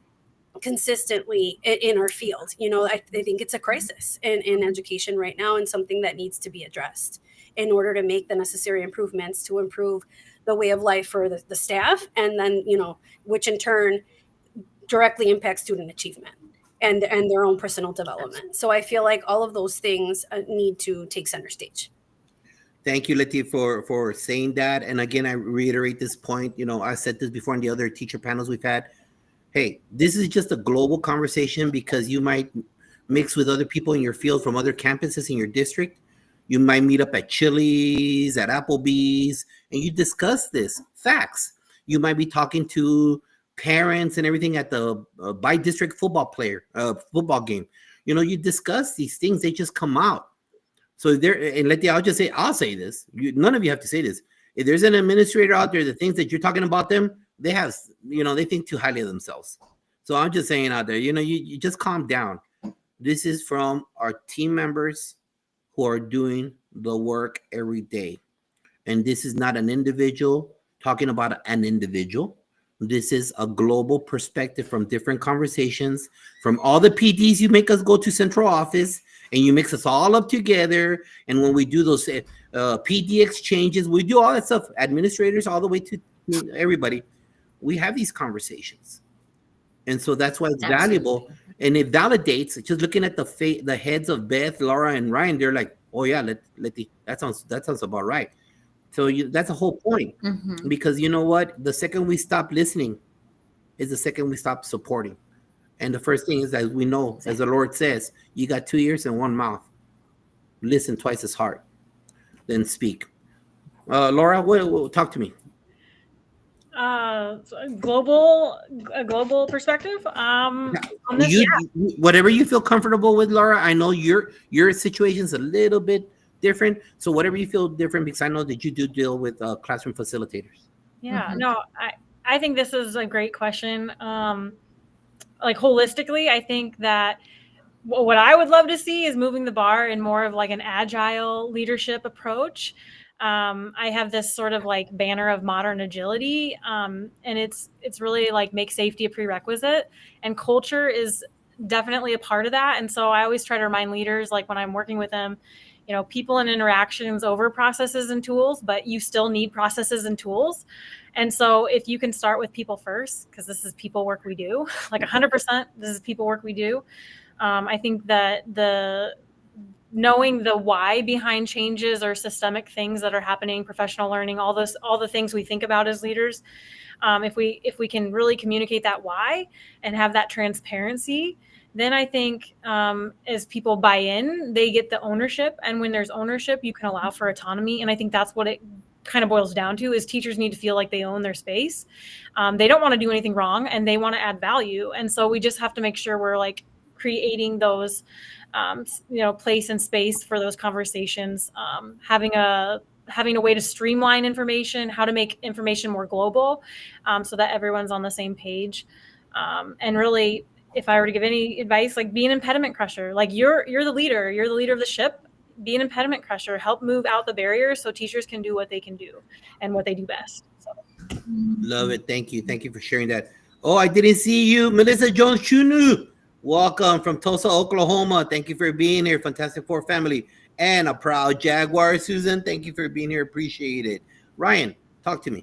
consistently in our field. I think it's a crisis in education right now and something that needs to be addressed in order to make the necessary improvements to improve the way of life for the staff, and then, which in turn directly impacts student achievement and their own personal development. So I feel like all of those things need to take center stage. Thank you, Letty, for saying that. And again, I reiterate this point. I said this before in the other teacher panels we've had. Hey, this is just a global conversation because you might mix with other people in your field from other campuses in your district. You might meet up at Chili's, at Applebee's, and you discuss this, facts. You might be talking to parents and everything at the by-district football game. You discuss these things, they just come out. So and Letty, I'll say this. None of you have to say this. If there's an administrator out there that thinks that you're talking about them, they have, they think too highly of themselves. So I'm just saying out there, you just calm down. This is from our team members who are doing the work every day. And this is not an individual talking about an individual. This is a global perspective from different conversations, from all the PDs you make us go to central office, and you mix us all up together. And when we do those PD exchanges, we do all that stuff, administrators all the way to everybody. We have these conversations. And so that's why it's valuable. And it validates, just looking at the heads of Beth, Laura, and Ryan, they're like, oh yeah, Letty, that sounds about right. So that's the whole point. Because you know what? The second we stop listening is the second we stop supporting. And the first thing is that we know, as the Lord says, you got 2 ears and 1 mouth. Listen twice as hard, then speak. Laura, talk to me. So a global perspective. On this, Whatever you feel comfortable with, Laura. I know your situation's a little bit different, so whatever you feel different, because I know that you do deal with classroom facilitators. Yeah, no, I think this is a great question. Like holistically, I think that what I would love to see is moving the bar in more of like an agile leadership approach. I have this sort of like banner of modern agility, and it's really like make safety a prerequisite, and culture is definitely a part of that. And so I always try to remind leaders, like when I'm working with them, you know, people and interactions over processes and tools, but you still need processes and tools. And so if you can start with people first, because this is people work we do, like 100%, this is people work we do. I think that knowing the why behind changes or systemic things that are happening, professional learning, all the things we think about as leaders, if we can really communicate that why and have that transparency, then I think as people buy in, they get the ownership. And when there's ownership, you can allow for autonomy. And I think that's what it kind of boils down to, is teachers need to feel like they own their space. They don't want to do anything wrong, and they want to add value. And so we just have to make sure we're like creating those place and space for those conversations, having a way to streamline information, how to make information more global, so that everyone's on the same page. And really, if I were to give any advice, like be an impediment crusher. Like you're the leader of the ship. Be an impediment crusher. Help move out the barriers so teachers can do what they can do and what they do best. So. Love it. Thank you for sharing that. Oh, I didn't see you, Melissa Jones Chunu. Welcome from Tulsa, Oklahoma. Thank you for being here. Fantastic Four family and a proud Jaguar. Susan, thank you for being here. Appreciate it. Ryan, talk to me.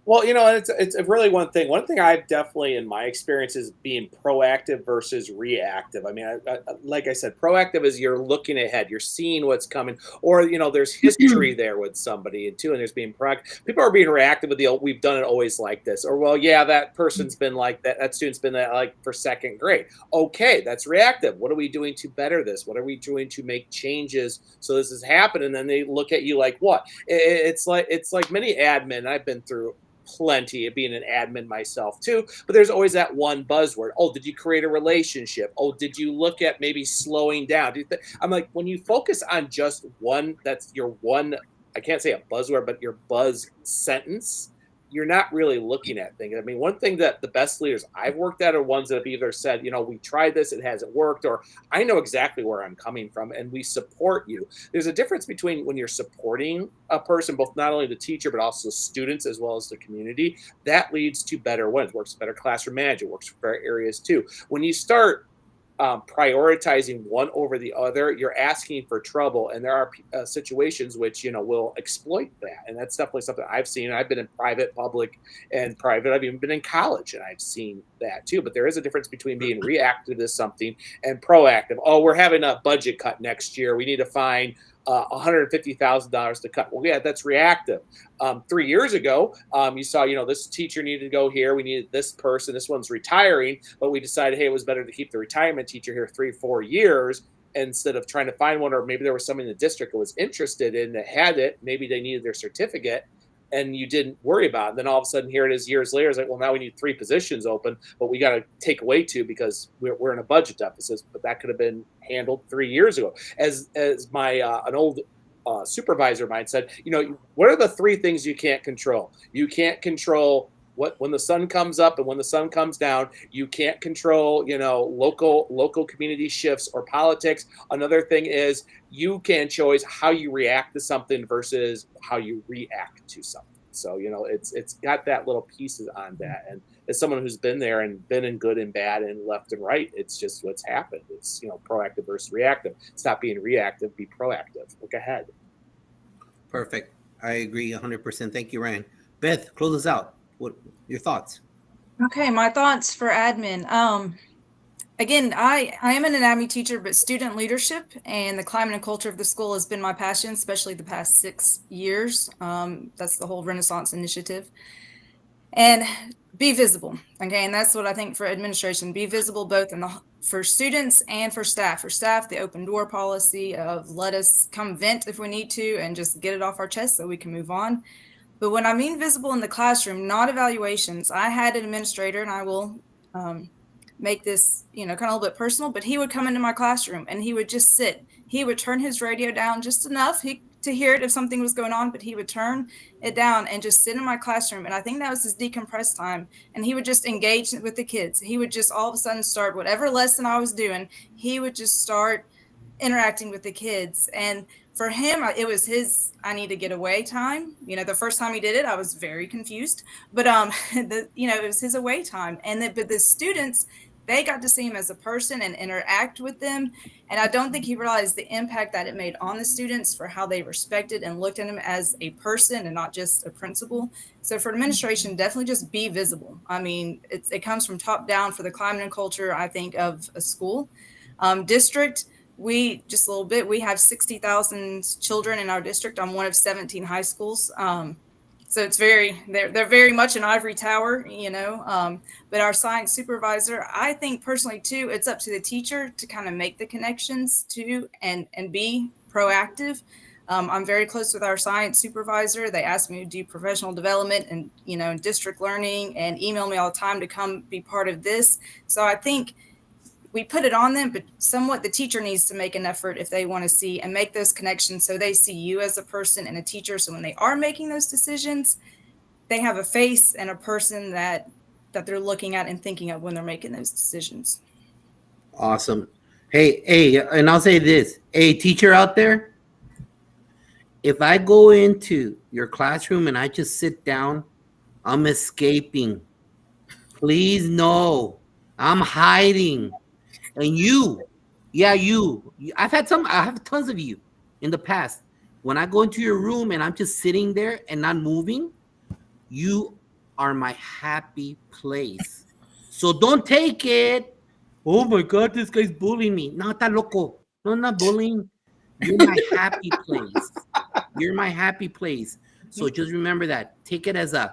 Well, you know, it's really one thing. One thing I've definitely, in my experience, is being proactive versus reactive. I mean, like I said, proactive is you're looking ahead, you're seeing what's coming, or, you know, there's history there with somebody, and there's being proactive. People are being reactive with we've done it always like this, or, well, yeah, that person's been like that. That student's been like for second grade. Okay, that's reactive. What are we doing to better this? What are we doing to make changes so this has happened? And then they look at you like, what? It's like many admin I've been through. Plenty of being an admin myself too, but there's always that one buzzword. Oh, did you create a relationship? Oh, did you look at maybe slowing down? I'm like, when you focus on just one, that's your one, I can't say a buzzword, but your buzz sentence, you're not really looking at things. I mean, one thing that the best leaders I've worked at are ones that have either said, you know, we tried this, it hasn't worked, or I know exactly where I'm coming from and we support you. There's a difference between when you're supporting a person, both not only the teacher, but also students as well as the community. That leads to better wins, works better classroom management, works for better areas too. When you start prioritizing one over the other, you're asking for trouble, and there are situations which, you know, will exploit that. And that's definitely something I've seen. I've been in private, public, and private. I've even been in college, and I've seen that too. But there is a difference between being reactive to something and proactive. Oh, we're having a budget cut next year, we need to find $150,000 to cut. Well, yeah, that's reactive. 3 years ago, you saw, you know, this teacher needed to go here. We needed this person. This one's retiring, but we decided, hey, it was better to keep the retirement teacher here 3-4 years instead of trying to find one. Or maybe there was somebody in the district that was interested in that had it. Maybe they needed their certificate, and you didn't worry about it. And then all of a sudden, here it is years later. It's like, well, now we need 3 positions open, but we got to take away 2 because we're in a budget deficit. But that could have been handled 3 years ago. As my an old supervisor of mine said, you know, what are the 3 things you can't control? You can't control when the sun comes up and when the sun comes down. You can't control, you know, local community shifts or politics. Another thing is you can choose how you react to something versus how you react to something. So, you know, it's got that little pieces on that. And as someone who's been there and been in good and bad and left and right, it's just what's happened. It's, you know, proactive versus reactive. Stop being reactive, be proactive. Look ahead. Perfect. I agree 100%. Thank you, Ryan. Beth, close us out. What your thoughts? Okay, my thoughts for admin. Again, I am an anatomy teacher, but student leadership and the climate and culture of the school has been my passion, especially the past 6 years. That's the whole Renaissance initiative. And be visible. Okay, and that's what I think for administration. Be visible both for students and for staff. For staff, the open door policy of let us come vent if we need to and just get it off our chest so we can move on. But when I mean visible in the classroom, not evaluations. I had an administrator, and I will make this, you know, kind of a little bit personal, but he would come into my classroom and he would just sit. He would turn his radio down just enough. He to hear it if something was going on, but he would turn it down and just sit in my classroom. And I think that was his decompress time. And he would just engage with the kids. He would just all of a sudden start whatever lesson I was doing. He would just start interacting with the kids. And for him, it was his I need to get away time. The first time he did it, I was very confused, but it was his away time. And but the students, they got to see him as a person and interact with them. And I don't think he realized the impact that it made on the students for how they respected and looked at him as a person and not just a principal. So for administration, definitely just be visible. I mean, it comes from top down for the climate and culture, I think, of a school. District, we have 60,000 children in our district. I'm one of 17 high schools. So it's they're very much an ivory tower, but our science supervisor, I think personally too, it's up to the teacher to kind of make the connections to and be proactive. I'm very close with our science supervisor. They ask me to do professional development and, district learning and email me all the time to come be part of this. So I think we put it on them, but somewhat the teacher needs to make an effort if they want to see and make those connections so they see you as a person and a teacher. So when they are making those decisions, they have a face and a person that they're looking at and thinking of when they're making those decisions. Awesome. Hey, and I'll say this. Hey, teacher out there, if I go into your classroom and I just sit down, I'm escaping. Please know, I'm hiding. And you, I have tons of you in the past. When I go into your room and I'm just sitting there and not moving, you are my happy place. So don't take it. Oh my God, this guy's bullying me. No, está loco. No, I'm not bullying. You're my happy place. You're my happy place. So just remember that. Take it as I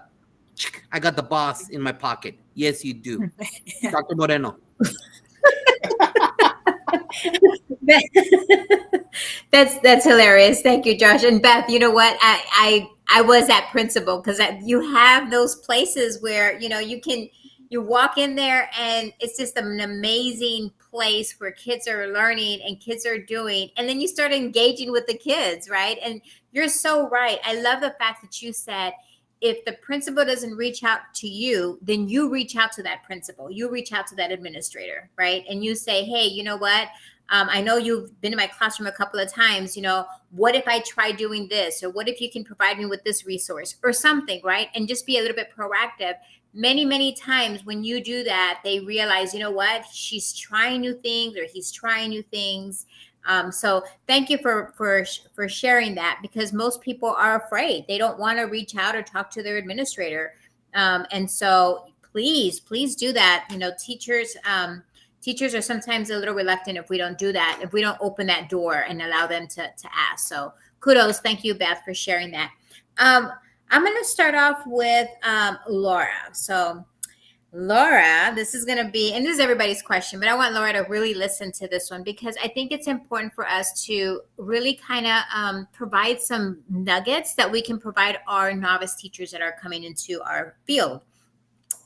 got the boss in my pocket. Yes, you do. Dr. Moreno. That's hilarious. Thank you, Josh. And Beth, you know what? I was that principal because you have those places where you walk in there and it's just an amazing place where kids are learning and kids are doing, and then you start engaging with the kids, right? And you're so right. I love the fact that you said, if the principal doesn't reach out to you, then you reach out to that principal. You reach out to that administrator, right? And you say, hey, you know what? I know you've been in my classroom a couple of times. What if I try doing this? Or what if you can provide me with this resource or something, right? And just be a little bit proactive. Many, many times when you do that, they realize, you know what? She's trying new things or he's trying new things. So thank you for sharing that, because most people are afraid. They don't want to reach out or talk to their administrator. And so please do that. Teachers are sometimes a little reluctant if we don't do that, if we don't open that door and allow them to ask. So kudos. Thank you, Beth, for sharing that. I'm going to start off with Laura. So Laura, this is going to be, and this is everybody's question, but I want Laura to really listen to this one because I think it's important for us to really kind of provide some nuggets that we can provide our novice teachers that are coming into our field.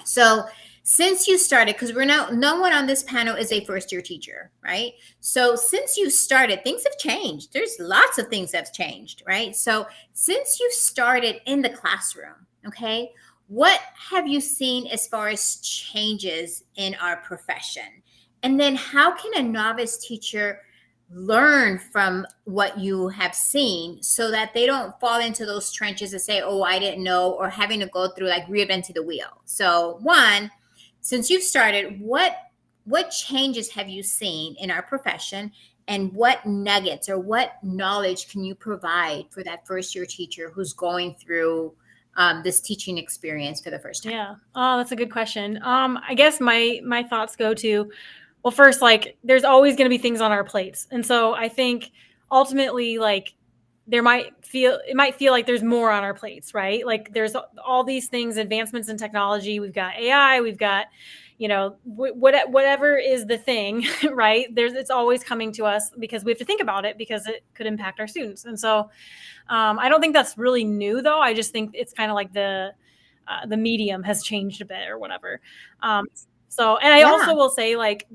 So since you started, because no one on this panel is a first-year teacher, right? So since you started, things have changed. There's lots of things that's changed, right? So since you started in the classroom, okay, what have you seen as far as changes in our profession? And then how can a novice teacher learn from what you have seen so that they don't fall into those trenches and say, oh, I didn't know, or having to go through like reinventing the wheel? So one, since you've started, what changes have you seen in our profession, and what nuggets or what knowledge can you provide for that first year teacher who's going through this teaching experience for the first time? Yeah. Oh, that's a good question. I guess my thoughts go to, well, first, like there's always going to be things on our plates. And so I think ultimately, like it might feel like there's more on our plates, right? Like there's all these things, advancements in technology. We've got AI, we've got, whatever is the thing, right? It's always coming to us because we have to think about it because it could impact our students. And so I don't think that's really new though. I just think it's kind of like the medium has changed a bit or whatever. I also will say like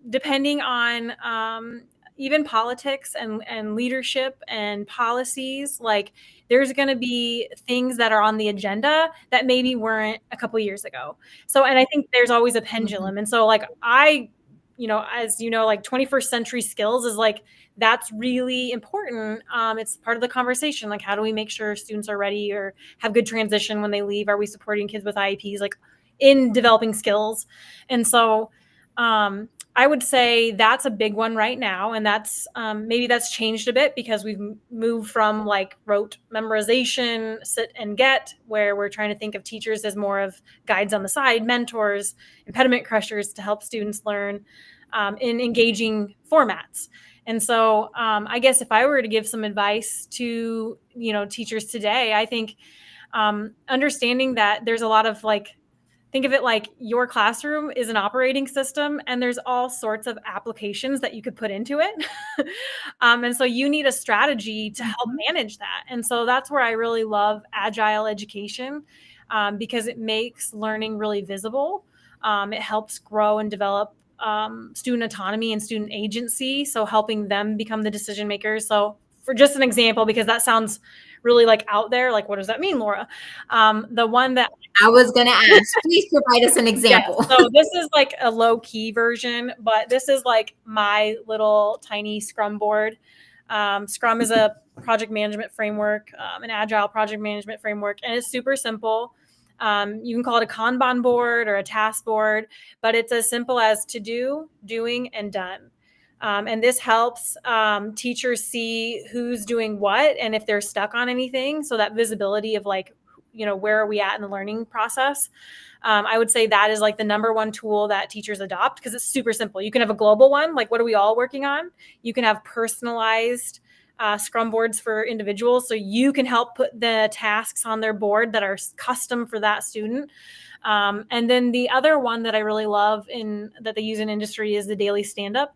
depending on even politics and leadership and policies, like there's going to be things that are on the agenda that maybe weren't a couple years ago. So, and I think there's always a pendulum. And so like as you know, like 21st century skills is like, that's really important. It's part of the conversation. Like, how do we make sure students are ready or have good transition when they leave? Are we supporting kids with IEPs, like in developing skills? And so I would say that's a big one right now. And that's maybe that's changed a bit because we've moved from like rote memorization, sit and get, where we're trying to think of teachers as more of guides on the side, mentors, impediment crushers to help students learn in engaging formats. And so I guess if I were to give some advice to, teachers today, I think understanding that there's a lot of like, think of it like your classroom is an operating system and there's all sorts of applications that you could put into it. And so you need a strategy to help manage that. And so that's where I really love agile education because it makes learning really visible. It helps grow and develop student autonomy and student agency. So helping them become the decision makers. So for just an example, because that sounds really like out there, like what does that mean, Laura? The one that I was going to ask, please provide us an example. Yeah, so this is like a low key version, but this is like my little tiny Scrum board. Scrum is a project management framework, an agile project management framework, and it's super simple. You can call it a Kanban board or a task board, but it's as simple as to do, doing, and done. And this helps teachers see who's doing what and if they're stuck on anything. So that visibility of like, where are we at in the learning process? I would say that is like the number one tool that teachers adopt because it's super simple. You can have a global one, like what are we all working on? You can have personalized Scrum boards for individuals. So you can help put the tasks on their board that are custom for that student. And then the other one that I really love that they use in industry is the daily stand-up.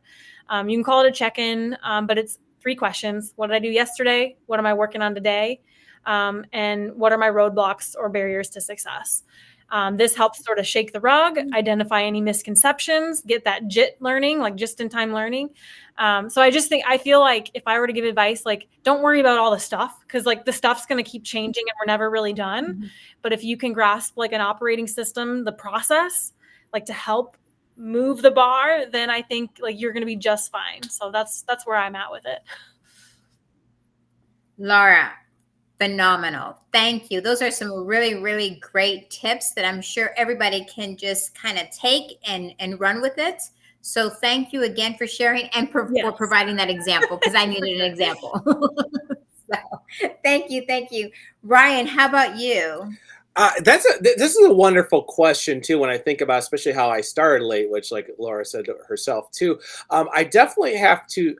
You can call it a check-in, but it's 3 questions. What did I do yesterday? What am I working on today? And what are my roadblocks or barriers to success? This helps sort of shake the rug, identify any misconceptions, get that JIT learning, like just-in-time learning. So I feel like if I were to give advice, like don't worry about all the stuff because like the stuff's going to keep changing and we're never really done. Mm-hmm. But if you can grasp like an operating system, the process, like to help move the bar, then I think like you're going to be just fine. So that's where I'm at with it. Laura, phenomenal. Thank you. Those are some really, really great tips that I'm sure everybody can just kind of take and run with it. So thank you again for sharing and for providing that example because I needed an example. So thank you. Thank you. Ryan, how about you? This is a wonderful question too. When I think about, especially how I started late, which like Laura said herself too, I definitely have to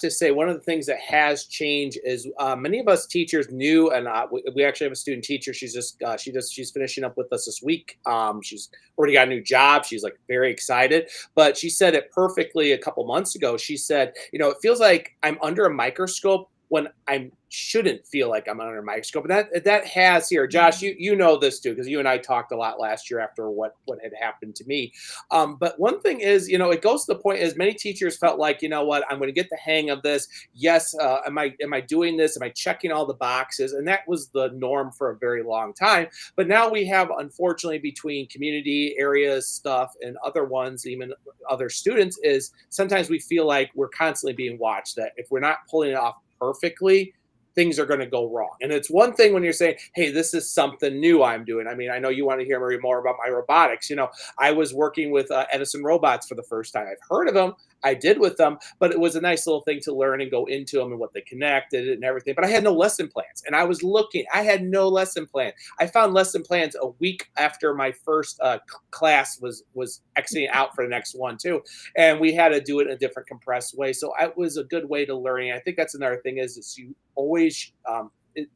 say one of the things that has changed is many of us teachers knew, and we actually have a student teacher. She's finishing up with us this week. She's already got a new job. She's like very excited, but she said it perfectly a couple months ago. She said, it feels like I'm under a microscope when I shouldn't feel like I'm under a microscope. And that has here, Josh, you know this too, because you and I talked a lot last year after what had happened to me. But one thing is, it goes to the point is many teachers felt like, I'm going to get the hang of this. Yes. Am I doing this? Am I checking all the boxes? And that was the norm for a very long time. But now we have, unfortunately, between community areas stuff and other ones, even other students, is sometimes we feel like we're constantly being watched, that if we're not pulling it off perfectly, things are going to go wrong. And it's one thing when you're saying, hey, this is something new I'm doing. I mean, I know you want to hear more about my robotics. I was working with Edison robots for the first time. I've heard of them. I did with them, but it was a nice little thing to learn and go into them and what they connected and everything. But I had no lesson plans. And I had no lesson plan. I found lesson plans a week after my first class was exiting out for the next one too. And we had to do it in a different compressed way. So it was a good way to learning. I think that's another thing is you always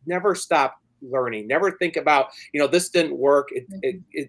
never stop learning. Never think about, this didn't work.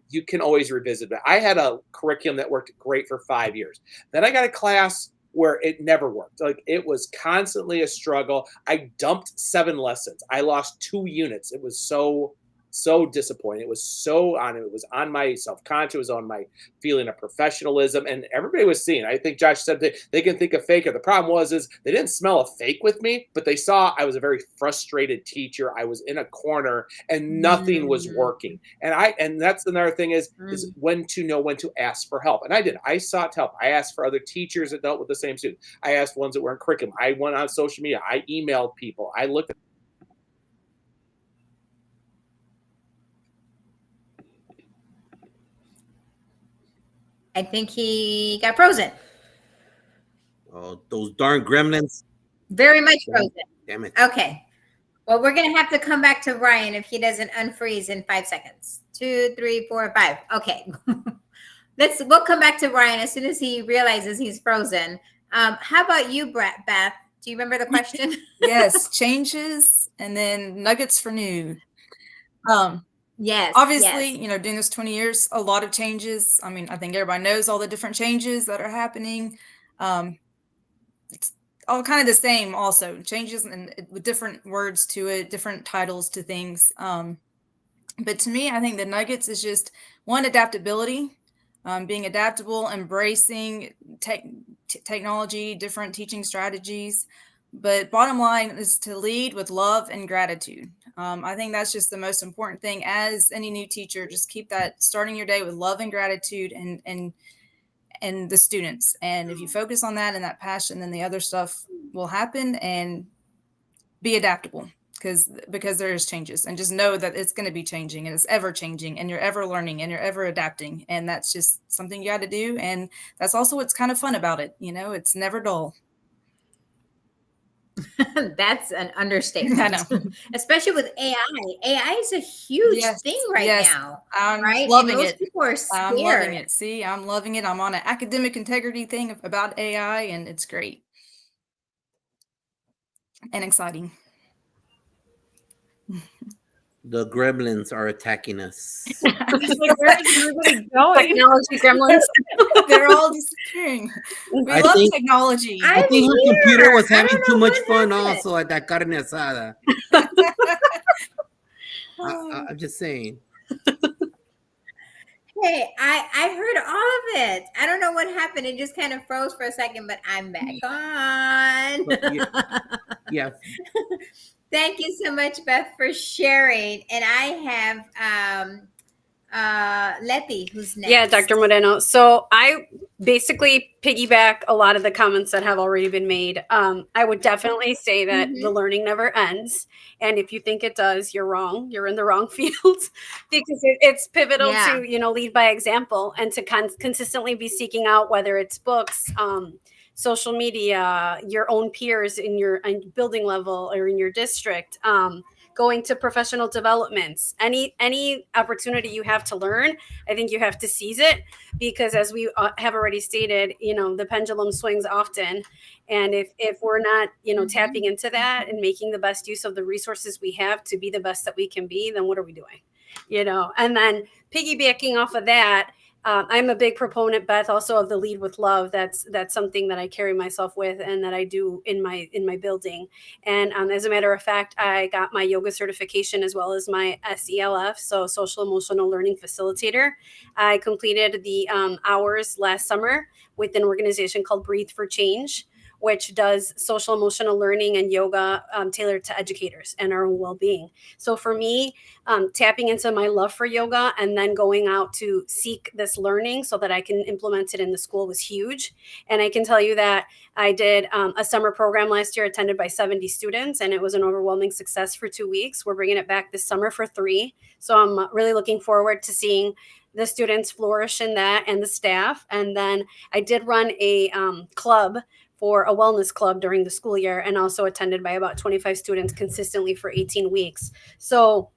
You can always revisit it. I had a curriculum that worked great for 5 years. Then I got a class where it never worked. Like it was constantly a struggle. I dumped 7 lessons. I lost 2 units. It was so so disappointed. It was so on. It was on my self-conscious. It was on my feeling of professionalism, and everybody was seeing. I think Josh said that they can think of faker. The problem is they didn't smell a fake with me, but they saw I was a very frustrated teacher. I was in a corner, and nothing was working. And that's another thing is when to know when to ask for help. And I did. I sought help. I asked for other teachers that dealt with the same students. I asked ones that were in curriculum. I went on social media. I emailed people. I looked at. I think he got frozen. Oh, those darn gremlins. Very much frozen. Damn it. Okay. Well, we're going to have to come back to Ryan if he doesn't unfreeze in 5 seconds. 2, 3, 4, 5. Okay. We'll come back to Ryan as soon as he realizes he's frozen. How about you, Beth? Do you remember the question? Yes, changes and then nuggets for new. Yes. Obviously, yes. Doing this 20 years, a lot of changes. I mean, I think everybody knows all the different changes that are happening. It's all kind of the same also. Changes and with different words to it, different titles to things. But to me, I think the nuggets is just one, adaptability, being adaptable, embracing technology, different teaching strategies. But bottom line is to lead with love and gratitude. I think that's just the most important thing as any new teacher. Just keep that starting your day with love and gratitude and the students. And if you focus on that and that passion, then the other stuff will happen. And be adaptable because there is changes, and just know that it's going to be changing, and it's ever changing, and you're ever learning, and you're ever adapting. And that's just something you got to do. And that's also what's kind of fun about it. It's never dull. That's an understatement. I know. Especially with AI. AI is a huge thing right now. I'm right? loving it. People are scared. I'm loving it. See, I'm loving it. I'm on an academic integrity thing about AI, and it's great and exciting. The gremlins are attacking us. Where is everybody going? Technology gremlins. They're all disappearing. We I love think- technology. I think her here. computer was I having don't too know much what fun happened. also at that carne asada. I'm just saying. Hey, I heard all of it. I don't know what happened. It just kind of froze for a second, but I'm back on. But yeah. Thank you so much, Beth, for sharing. And I have Lepi, who's next. Yeah, Dr. Moreno. So I basically piggyback a lot of the comments that have already been made. I would definitely say that the learning never ends. And if you think it does, you're wrong. You're in the wrong field because it's pivotal to, lead by example and to consistently be seeking out, whether it's books, social media, your own peers in your building level or in your district, going to professional developments, any opportunity you have to learn, I think you have to seize it, because as we have already stated, the pendulum swings often. And if we're not, tapping into that and making the best use of the resources we have to be the best that we can be, then what are we doing? And then piggybacking off of that, I'm a big proponent, Beth, also of the lead with love. That's something that I carry myself with and that I do in my building. And as a matter of fact, I got my yoga certification as well as my SELF, so social emotional learning facilitator. I completed the hours last summer with an organization called Breathe for Change, which does social emotional learning and yoga tailored to educators and our own well-being. So for me, tapping into my love for yoga and then going out to seek this learning so that I can implement it in the school was huge. And I can tell you that I did a summer program last year attended by 70 students, and it was an overwhelming success for 2 weeks. We're bringing it back this summer for 3. So I'm really looking forward to seeing the students flourish in that and the staff. And then I did run a club for a wellness club during the school year, and also attended by about 25 students consistently for 18 weeks. So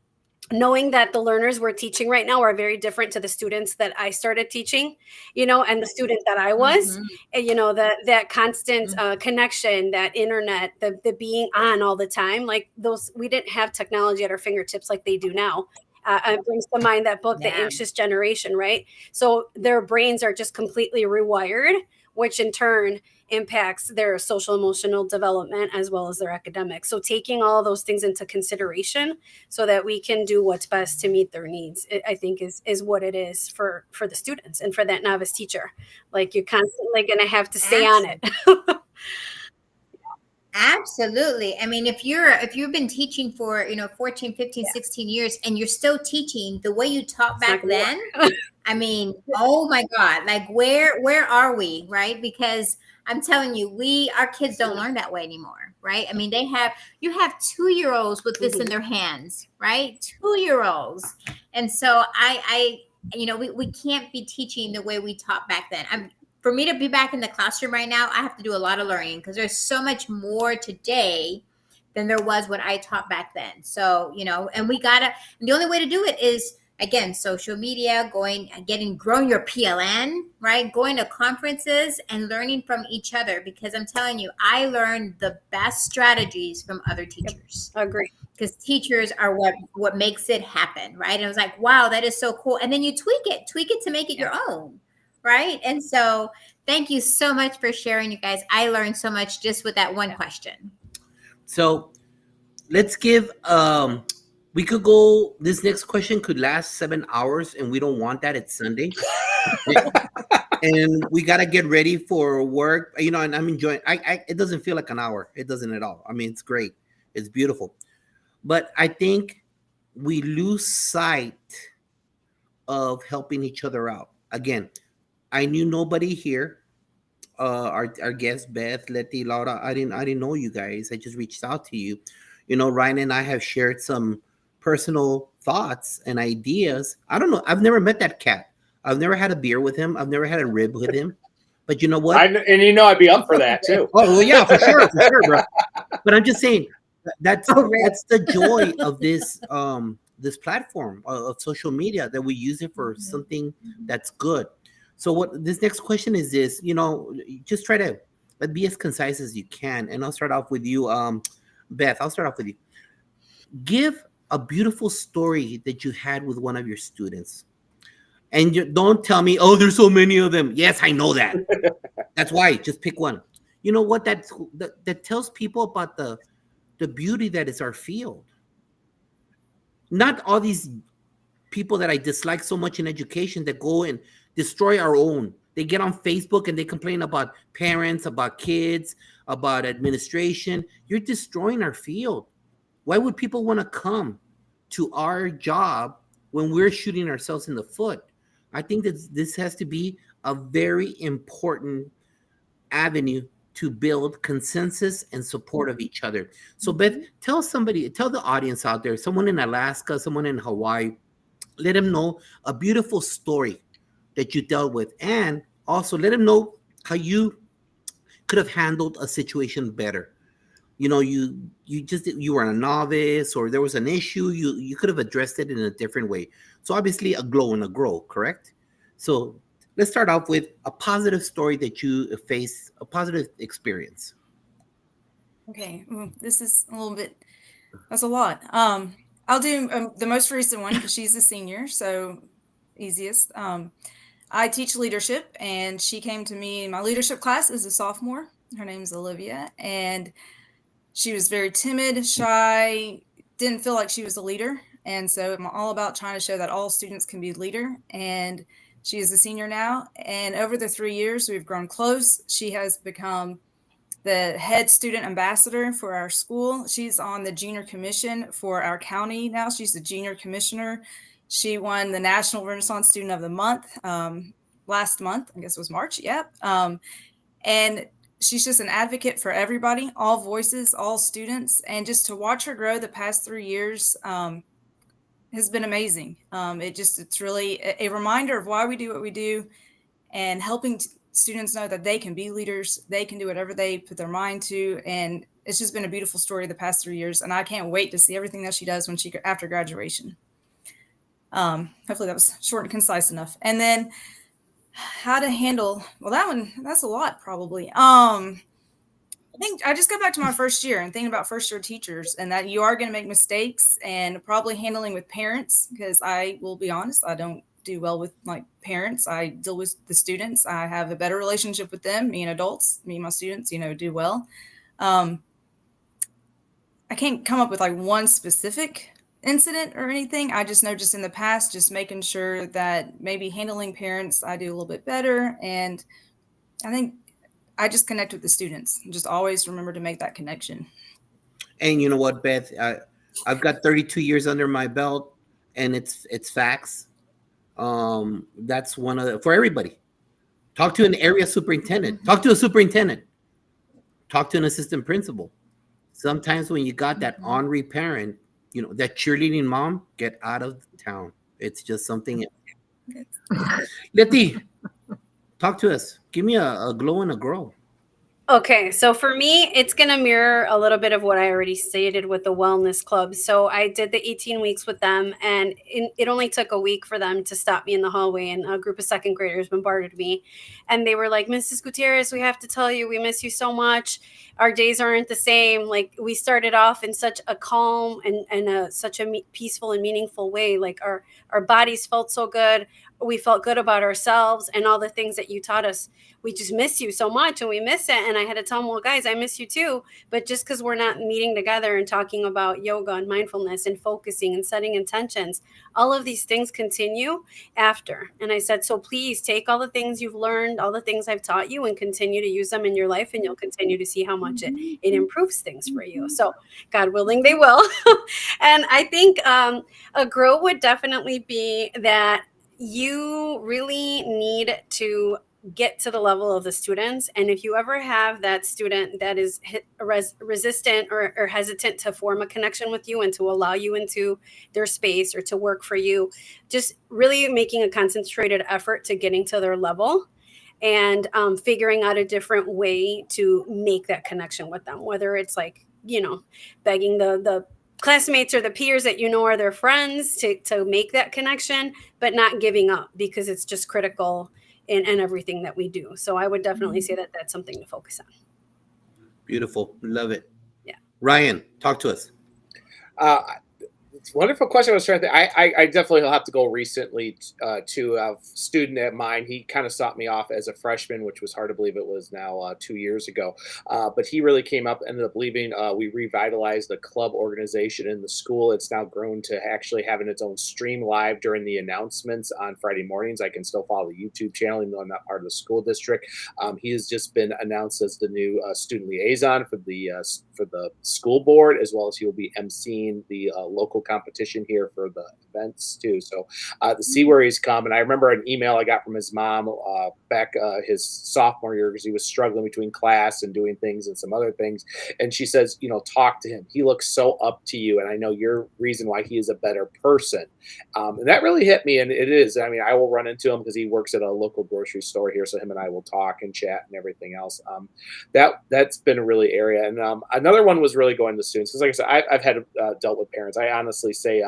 knowing that the learners we're teaching right now are very different to the students that I started teaching, and the student that I was, and, that constant connection, that internet, the being on all the time, like those, we didn't have technology at our fingertips like they do now. It brings to mind that book, The Anxious Generation, right? So their brains are just completely rewired which in turn impacts their social emotional development as well as their academics. So taking all those things into consideration so that we can do what's best to meet their needs, I think is what it is for the students and for that novice teacher. Like, you're constantly going to have to stay on it. Absolutely. I mean, if you've been teaching for, 14, 15, 16 years and you're still teaching the way you taught back then, I mean, oh my God, like where are we? Right? Because I'm telling you, our kids don't learn that way anymore. Right? I mean, you have 2-year-olds with this in their hands, right? 2-year-olds. And so we can't be teaching the way we taught back then. For me to be back in the classroom right now, I have to do a lot of learning because there's so much more today than there was when I taught back then. So, and the only way to do it is, again, social media, growing your PLN, right? Going to conferences and learning from each other, because I'm telling you, I learned the best strategies from other teachers. Yep. Agree. Because teachers are what makes it happen, right? And I was like, wow, that is so cool. And then you tweak it to make it your own. Right. And so thank you so much for sharing, you guys. I learned so much just with that one question. So let's give, this next question could last 7 hours and we don't want that. It's Sunday. And we got to get ready for work, and I'm enjoying, it doesn't feel like an hour. It doesn't at all. I mean, it's great. It's beautiful. But I think we lose sight of helping each other out. Again, I knew nobody here. Our guests, Beth, Letty, Laura, I didn't know you guys. I just reached out to you. Ryan and I have shared some personal thoughts and ideas. I don't know. I've never met that cat. I've never had a beer with him. I've never had a rib with him. But you know what? I'd be up for that too. Oh, well, yeah, for sure, bro. But I'm just saying that's the joy of this this platform of social media, that we use it for something that's good. So what this next question is this, just try to be as concise as you can. And I'll start off with you, Beth. I'll start off with you. Give a beautiful story that you had with one of your students. And don't tell me, oh, there's so many of them. Yes, I know that. That's why. Just pick one. You know what? That tells people about the beauty that is our field. Not all these people that I dislike so much in education that go and destroy our own. They get on Facebook and they complain about parents, about kids, about administration. You're destroying our field. Why would people want to come to our job when we're shooting ourselves in the foot? I think that this has to be a very important avenue to build consensus and support of each other. So Beth, tell the audience out there, someone in Alaska, someone in Hawaii, let them know a beautiful story that you dealt with, and also let them know how you could have handled a situation better. You were a novice, or there was an issue, you could have addressed it in a different way. So obviously a glow and a grow, correct? So let's start off with a positive story that you faced, a positive experience. Okay, this is a little bit, that's a lot. I'll do the most recent one because she's a senior, so easiest. I teach leadership, and she came to me in my leadership class as a sophomore. Her name's Olivia, and she was very timid, shy, didn't feel like she was a leader. And so I'm all about trying to show that all students can be a leader. And she is a senior now. And over the 3 years, we've grown close. She has become the head student ambassador for our school. She's on the junior commission for our county now. She's the junior commissioner. She won the National Renaissance Student of the Month last month. I guess it was March. Yep. And she's just an advocate for everybody, all voices, all students. And just to watch her grow the past 3 years has been amazing. It's really a reminder of why we do what we do, and helping students know that they can be leaders. They can do whatever they put their mind to. And it's just been a beautiful story the past 3 years. And I can't wait to see everything that she does after graduation. Hopefully that was short and concise enough. And then how to handle, that's a lot probably. I think I just go back to my first year and thinking about first year teachers, and that you are going to make mistakes, and probably handling with parents, because I will be honest, I don't do well with like parents. I deal with the students. I have a better relationship with them, me and adults, me and my students, do well. I can't come up with like one specific incident or anything. I just know just in the past, just making sure that maybe handling parents, I do a little bit better. And I think I just connect with the students. Just always remember to make that connection. And you know what, Beth? I've got 32 years under my belt, and it's facts. That's one of for everybody. Talk to an area superintendent. Talk to a superintendent. Talk to an assistant principal. Sometimes when you got that ornery parent, that cheerleading mom, get out of town. It's just something. Letty, talk to us. Give me a glow and a grow. Okay, so for me, it's going to mirror a little bit of what I already stated with the wellness club. So I did the 18 weeks with them, and it only took a week for them to stop me in the hallway, and a group of second graders bombarded me. And they were like, Mrs. Gutierrez, we have to tell you, we miss you so much. Our days aren't the same. Like, we started off in such a calm and such a peaceful and meaningful way. Like, our bodies felt so good. We felt good about ourselves and all the things that you taught us. We just miss you so much, and we miss it. And I had to tell them, well, guys, I miss you too. But just because we're not meeting together and talking about yoga and mindfulness and focusing and setting intentions, all of these things continue after. And I said, so please take all the things you've learned, all the things I've taught you, and continue to use them in your life, and you'll continue to see how much it improves things for you. So God willing, they will. And I think a grow would definitely be that you really need to get to the level of the students. And if you ever have that student that is resistant or hesitant to form a connection with you and to allow you into their space or to work for you, just really making a concentrated effort to getting to their level and figuring out a different way to make that connection with them, whether it's like, begging the classmates or the peers that are their friends to make that connection, but not giving up, because it's just critical in everything that we do. So I would definitely say that that's something to focus on. Beautiful. Love it. Yeah. Ryan, talk to us. It's a wonderful question. I was trying to think. I definitely will have to go recently to a student of mine. He kind of stopped me off as a freshman, which was hard to believe it was now 2 years ago. But he really came up, ended up leaving. We revitalized the club organization in the school. It's now grown to actually having its own stream live during the announcements on Friday mornings. I can still follow the YouTube channel, even though I'm not part of the school district. He has just been announced as the new student liaison for the school board, as well as he will be emceeing the local competition here for the events too. So to see where he's come, and I remember an email I got from his mom back his sophomore year, because he was struggling between class and doing things and some other things, and she says, talk to him. He looks so up to you, and I know your reason why he is a better person. And that really hit me, and it is. I mean, I will run into him because he works at a local grocery store here, so him and I will talk and chat and everything else. That's been a really area. And another one was really going to students, because like I said, I've had dealt with parents. I honestly say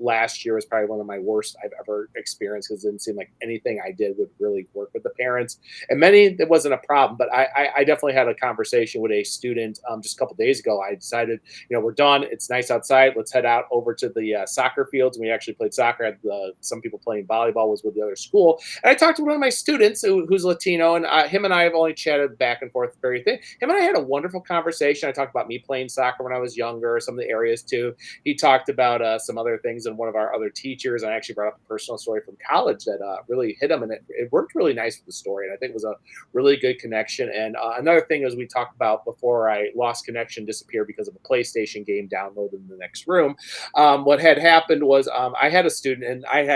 last year was probably one of my worst I've ever experienced, because it didn't seem like anything I did would really work with the parents. And many, it wasn't a problem, but I definitely had a conversation with a student just a couple of days ago. I decided, we're done. It's nice outside. Let's head out over to the soccer fields. And we actually played soccer. Had some people playing volleyball, was with the other school. And I talked to one of my students who's Latino, and him and I have only chatted back and forth very thin. Him and I had a wonderful conversation. I talked about me playing soccer when I was younger, some of the areas too. He talked about some other things, and one of our other teachers, and I actually brought up a personal story from college that really hit him, and it worked really nice with the story, and I think it was a really good connection. And another thing, as we talked about before, I lost connection, disappeared because of a PlayStation game downloaded in the next room. What had happened was I had a student, and I've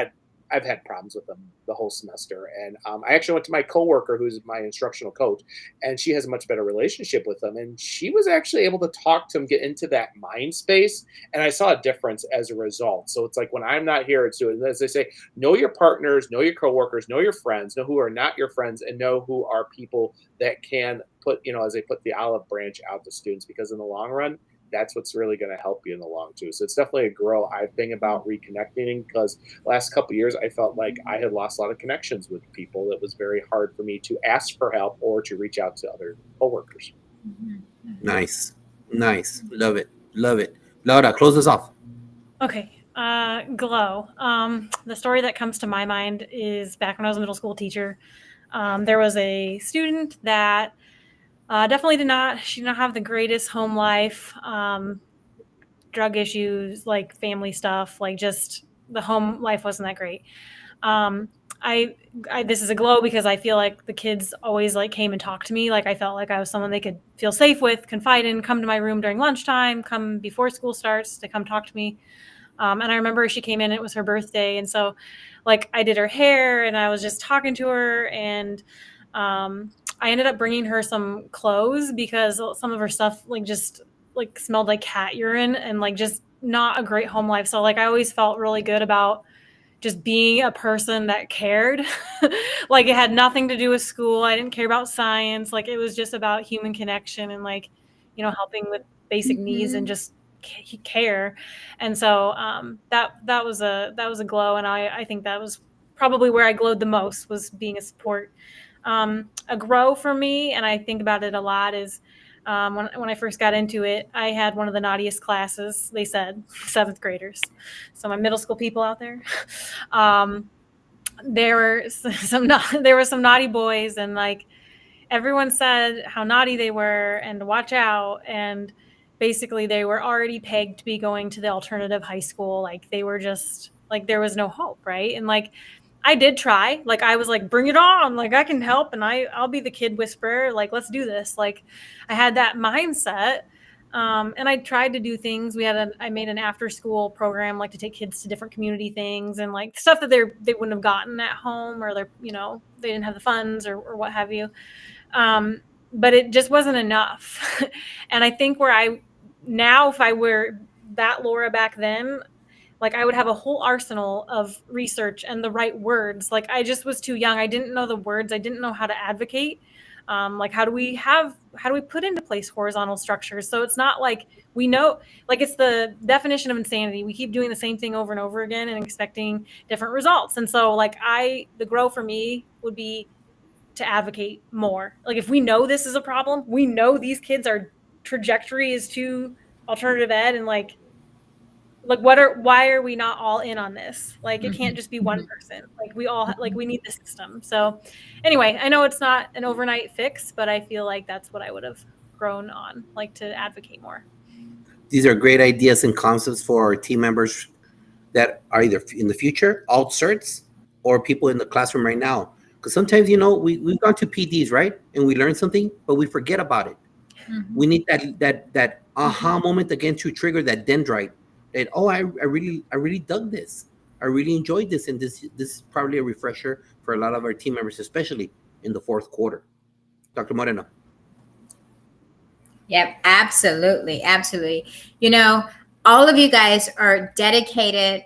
had problems with them the whole semester. And I actually went to my coworker, who's my instructional coach, and she has a much better relationship with them. And she was actually able to talk to him, get into that mind space. And I saw a difference as a result. So it's like, when I'm not here, it's doing, as they say, know your partners, know your coworkers, know your friends, know who are not your friends, and know who are people that can put, as they put the olive branch out to students, because in the long run, that's what's really going to help you in the long too. So it's definitely a grow. I think about reconnecting, because last couple of years I felt like I had lost a lot of connections with people. That was very hard for me to ask for help or to reach out to other coworkers. Nice. Love it. Laura, close us off. Okay. Glow. The story that comes to my mind is back when I was a middle school teacher. There was a student that definitely she did not have the greatest home life, drug issues, like family stuff, like just the home life wasn't that great. I this is a glow because I feel like the kids always like came and talked to me. Like I felt like I was someone they could feel safe with, confide in, come to my room during lunchtime, come before school starts to come talk to me. And I remember she came in, it was her birthday. And so like I did her hair and I was just talking to her, and I ended up bringing her some clothes because some of her stuff like just like smelled like cat urine and like just not a great home life. So like I always felt really good about just being a person that cared. Like it had nothing to do with school. I didn't care about science. Like it was just about human connection and like, helping with basic needs and just care. And so that was a glow. And I think that was probably where I glowed the most, was being a support. A grow for me, and I think about it a lot, is when I first got into it, I had one of the naughtiest classes, they said, 7th graders. So my middle school people out there, there were some naughty boys, and like everyone said how naughty they were and to watch out. And basically they were already pegged to be going to the alternative high school. Like they were just like, there was no hope. Right. And like, I did try, like, I was like, bring it on. Like I can help. And I'll be the kid whisperer. Like, let's do this. Like I had that mindset. And I tried to do things. I made an after school program, like to take kids to different community things and like stuff that they wouldn't have gotten at home, or they didn't have the funds or what have you. But it just wasn't enough. And I think if I were that Laura back then, like I would have a whole arsenal of research and the right words. Like I just was too young. I didn't know the words. I didn't know how to advocate. Like how do we put into place horizontal structures? So it's not like we know, like it's the definition of insanity. We keep doing the same thing over and over again and expecting different results. And so like the grow for me would be to advocate more. Like if we know this is a problem, we know these kids are trajectory is to alternative ed, and like why are we not all in on this? Like it can't just be one person. Like we need the system. So anyway, I know it's not an overnight fix, but I feel like that's what I would have grown on, like to advocate more. These are great ideas and concepts for our team members that are either in the future, alt certs, or people in the classroom right now. Because sometimes, we've gone to PDs, right? And we learn something, but we forget about it. Mm-hmm. We need that aha moment again to trigger that dendrite. And I really dug this. I really enjoyed this, and this is probably a refresher for a lot of our team members, especially in the fourth quarter. Dr. Moreno. Yep, absolutely. All of you guys are dedicated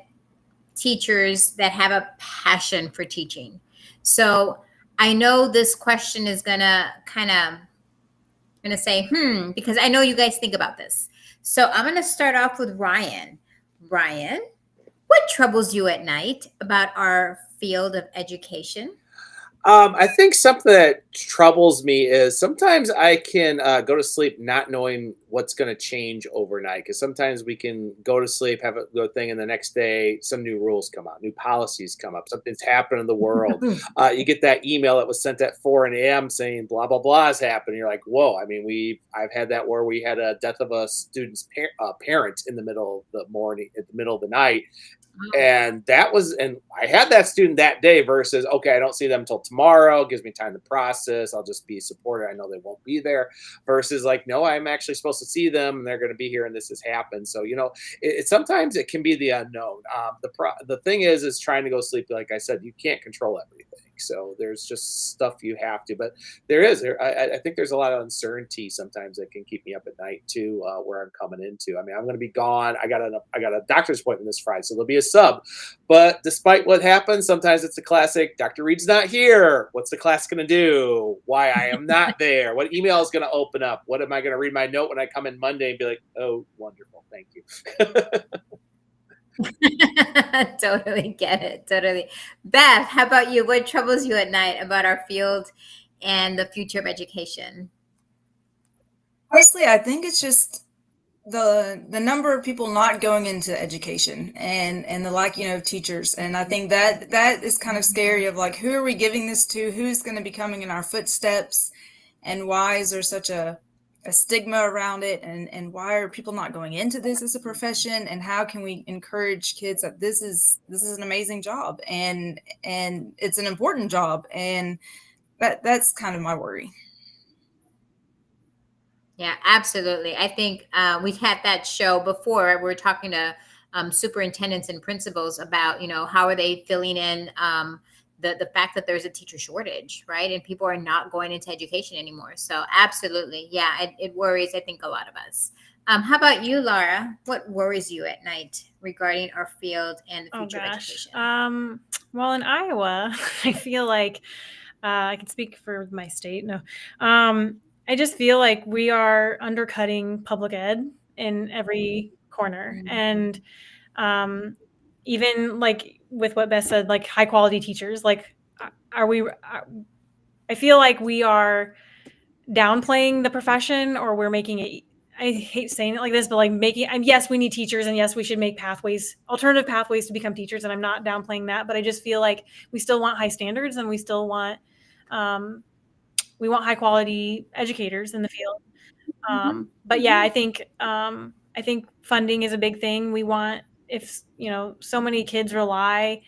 teachers that have a passion for teaching. So I know this question is gonna say, because I know you guys think about this. So I'm going to start off with Ryan. Ryan, what troubles you at night about our field of education? I think something that troubles me is sometimes I can go to sleep not knowing what's going to change overnight. Because sometimes we can go to sleep, have a good thing, and the next day some new rules come out, new policies come up, something's happened in the world. You get that email that was sent at 4 a.m. saying blah blah blah has happened. You're like, whoa! I mean, I've had that where we had a death of a student's parent in the middle of the morning, at the middle of the night. And I had that student that day versus, okay, I don't see them until tomorrow. It gives me time to process. I'll just be supported. I know they won't be there versus like, no, I'm actually supposed to see them and they're going to be here and this has happened. So, sometimes it can be the unknown. The thing is trying to go sleep. Like I said, you can't control everything. So there's just stuff you have to, but I think there's a lot of uncertainty sometimes that can keep me up at night too, where I'm coming into. I mean, I'm going to be gone. I got a doctor's appointment this Friday, so there'll be a sub, but despite what happens, sometimes it's a classic, Dr. Reed's not here. What's the class going to do? Why I am not there? What email is going to open up? What am I going to read my note when I come in Monday and be like, oh, wonderful. Thank you. Totally get it. Totally. Beth, how about you? What troubles you at night about our field and the future of education? Honestly, I think it's just the number of people not going into education and the lack, of teachers. And I think that is kind of scary of like, who are we giving this to? Who's going to be coming in our footsteps? And why is there such a stigma around it? And why are people not going into this as a profession? And how can we encourage kids that this is an amazing job and it's an important job? And that's kind of my worry. Yeah, absolutely. I think we've had that show before. We're talking to superintendents and principals about, how are they filling in the fact that there's a teacher shortage, right? And people are not going into education anymore. So absolutely. Yeah, it worries, I think, a lot of us. How about you, Laura? What worries you at night regarding our field and the future of education? Well, in Iowa, I feel like I can speak for my state. No. I just feel like we are undercutting public ed in every corner. And even like with what Beth said, like high quality teachers, like I feel like we are downplaying the profession, or we're making it, I hate saying it like this, but like yes, we need teachers, and yes, we should make alternative pathways to become teachers. And I'm not downplaying that, but I just feel like we still want high standards, and we still want, high quality educators in the field. But yeah, I think funding is a big thing. We want, if, so many kids rely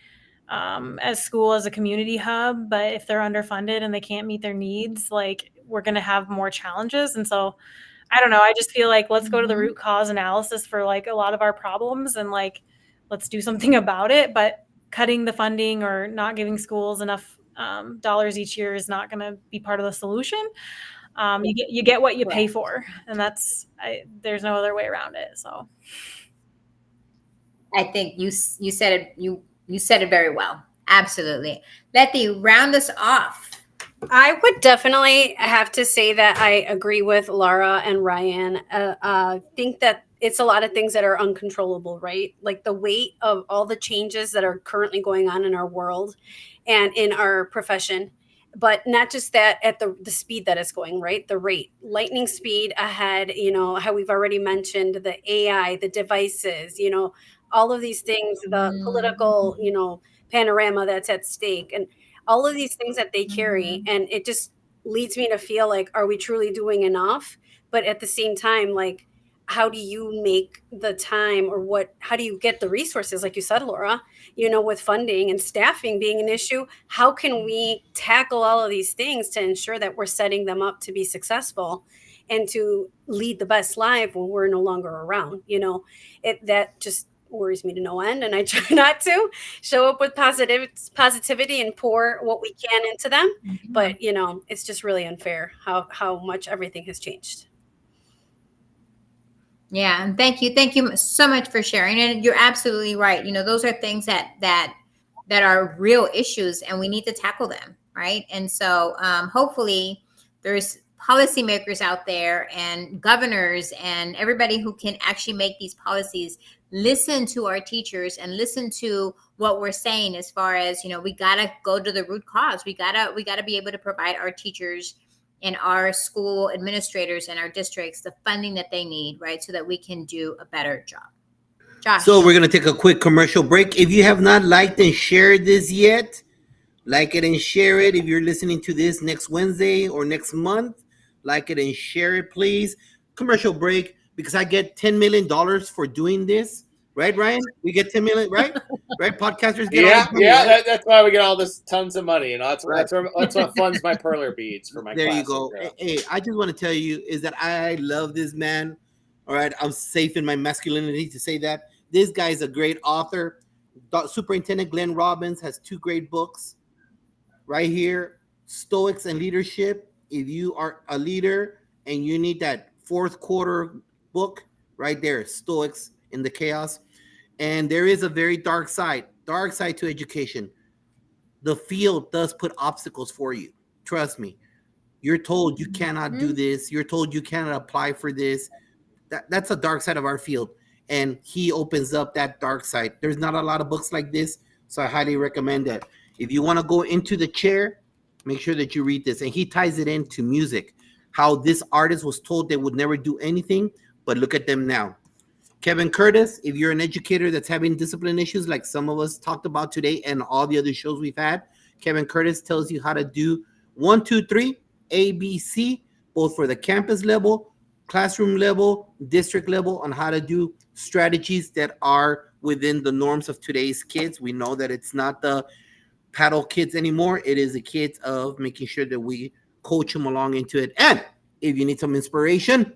as school as a community hub, but if they're underfunded and they can't meet their needs, like we're going to have more challenges. And so I don't know. I just feel like let's go to the root cause analysis for like a lot of our problems, and like, let's do something about it. But cutting the funding or not giving schools enough dollars each year is not going to be part of the solution. You get what you pay for, and there's no other way around it. So I think you said it. You said it very well. Absolutely. Letty, round us off. I would definitely have to say that I agree with Laura and Ryan. I think that it's a lot of things that are uncontrollable, right? Like the weight of all the changes that are currently going on in our world and in our profession. But not just that, at the speed that it's going, right? The rate, lightning speed ahead, how we've already mentioned the AI, the devices, all of these things, the political, panorama that's at stake, and all of these things that they carry. And it just leads me to feel like, are we truly doing enough? But at the same time, like, how do you make the time, or how do you get the resources? Like you said, Laura, with funding and staffing being an issue, how can we tackle all of these things to ensure that we're setting them up to be successful and to lead the best life when we're no longer around? That just worries me to no end. And I try not to show up with positivity and pour what we can into them. Mm-hmm. But, it's just really unfair how much everything has changed. Yeah. And thank you so much for sharing. And you're absolutely right. Those are things that are real issues, and we need to tackle them. Right. And so hopefully there's policymakers out there and governors and everybody who can actually make these policies listen to our teachers and listen to what we're saying as far as, we got to go to the root cause. We got to be able to provide our teachers and our school administrators and our districts the funding that they need, right? So that we can do a better job. Josh. So we're going to take a quick commercial break. If you have not liked and shared this yet, like it and share it. If you're listening to this next Wednesday or next month, like it and share it, please. Commercial break, because I get $10 million for doing this. Right, Ryan? We get 10 million, right? Right? Podcasters get all money, right? That's why we get all this tons of money. That's what funds my perler beads for my There classes, you go. bro. Hey, I just want to tell you is that I love this man. All right, I'm safe in my masculinity to say that. This guy is a great author. Superintendent Glenn Robbins has 2 great books right here, Stoics and Leadership. If you are a leader and you need that 4th quarter book, right there, Stoics in the Chaos. And there is a very dark side to education. The field does put obstacles for you. Trust me. You're told you cannot do this. You're told you cannot apply for this. That's a dark side of our field. And he opens up that dark side. There's not a lot of books like this, so I highly recommend that. If you want to go into the chair, make sure that you read this. And he ties it into music, how this artist was told they would never do anything, but look at them now. Kevin Curtis, if you're an educator that's having discipline issues like some of us talked about today and all the other shows we've had, Kevin Curtis tells you how to do 1, 2, 3, ABC, both for the campus level, classroom level, district level, on how to do strategies that are within the norms of today's kids. We know that it's not the paddle kids anymore. It is the kids of making sure that we coach them along into it. And if you need some inspiration,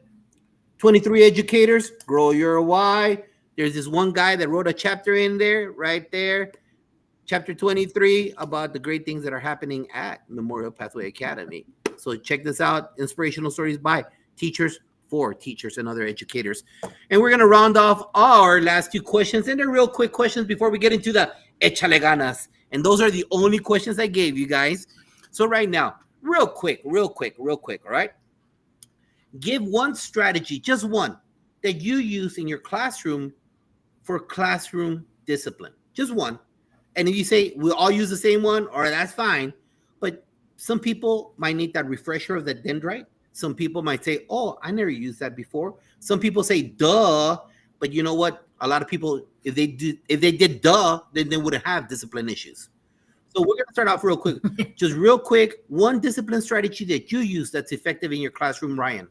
23 educators, grow your why. There's this one guy that wrote a chapter in there, right there, chapter 23, about the great things that are happening at Memorial Pathway Academy. So check this out, inspirational stories by teachers for teachers and other educators. And we're going to round off our last 2 questions, and they're real quick questions before we get into the échale ganas. And those are the only questions I gave you guys. So right now, real quick, all right? Give one strategy, just one, that you use in your classroom for classroom discipline. Just one. And if you say, we'll all use the same one, or that's fine. But some people might need that refresher of the dendrite. Some people might say, oh, I never used that before. Some people say, duh. But you know what? A lot of people, if they did duh, then they wouldn't have discipline issues. So we're going to start off real quick. Just real quick, one discipline strategy that you use that's effective in your classroom, Ryan.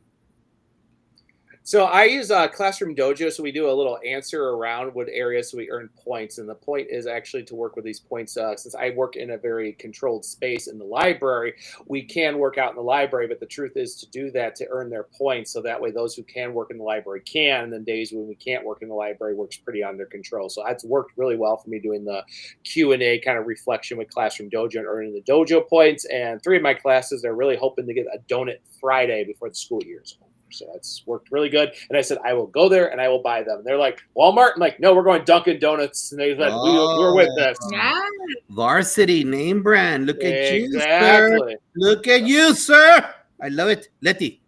So I use Classroom Dojo. So we do a little answer around what areas so we earn points. And the point is actually to work with these points. Since I work in a very controlled space in the library, we can work out in the library. But the truth is to do that to earn their points. So that way those who can work in the library can. And then days when we can't work in the library works pretty under control. So that's worked really well for me doing the Q&A kind of reflection with Classroom Dojo and earning the dojo points. And 3 of my classes, they're really hoping to get a donut Friday before the school year is over. So that's worked really good. And I said, I will go there and I will buy them. And they're like, Walmart? I'm like, no, we're going Dunkin' Donuts. And they said, we're with this. Yeah. Varsity, name brand. Look at you, sir. Exactly. Look at you, sir. I love it. Letty.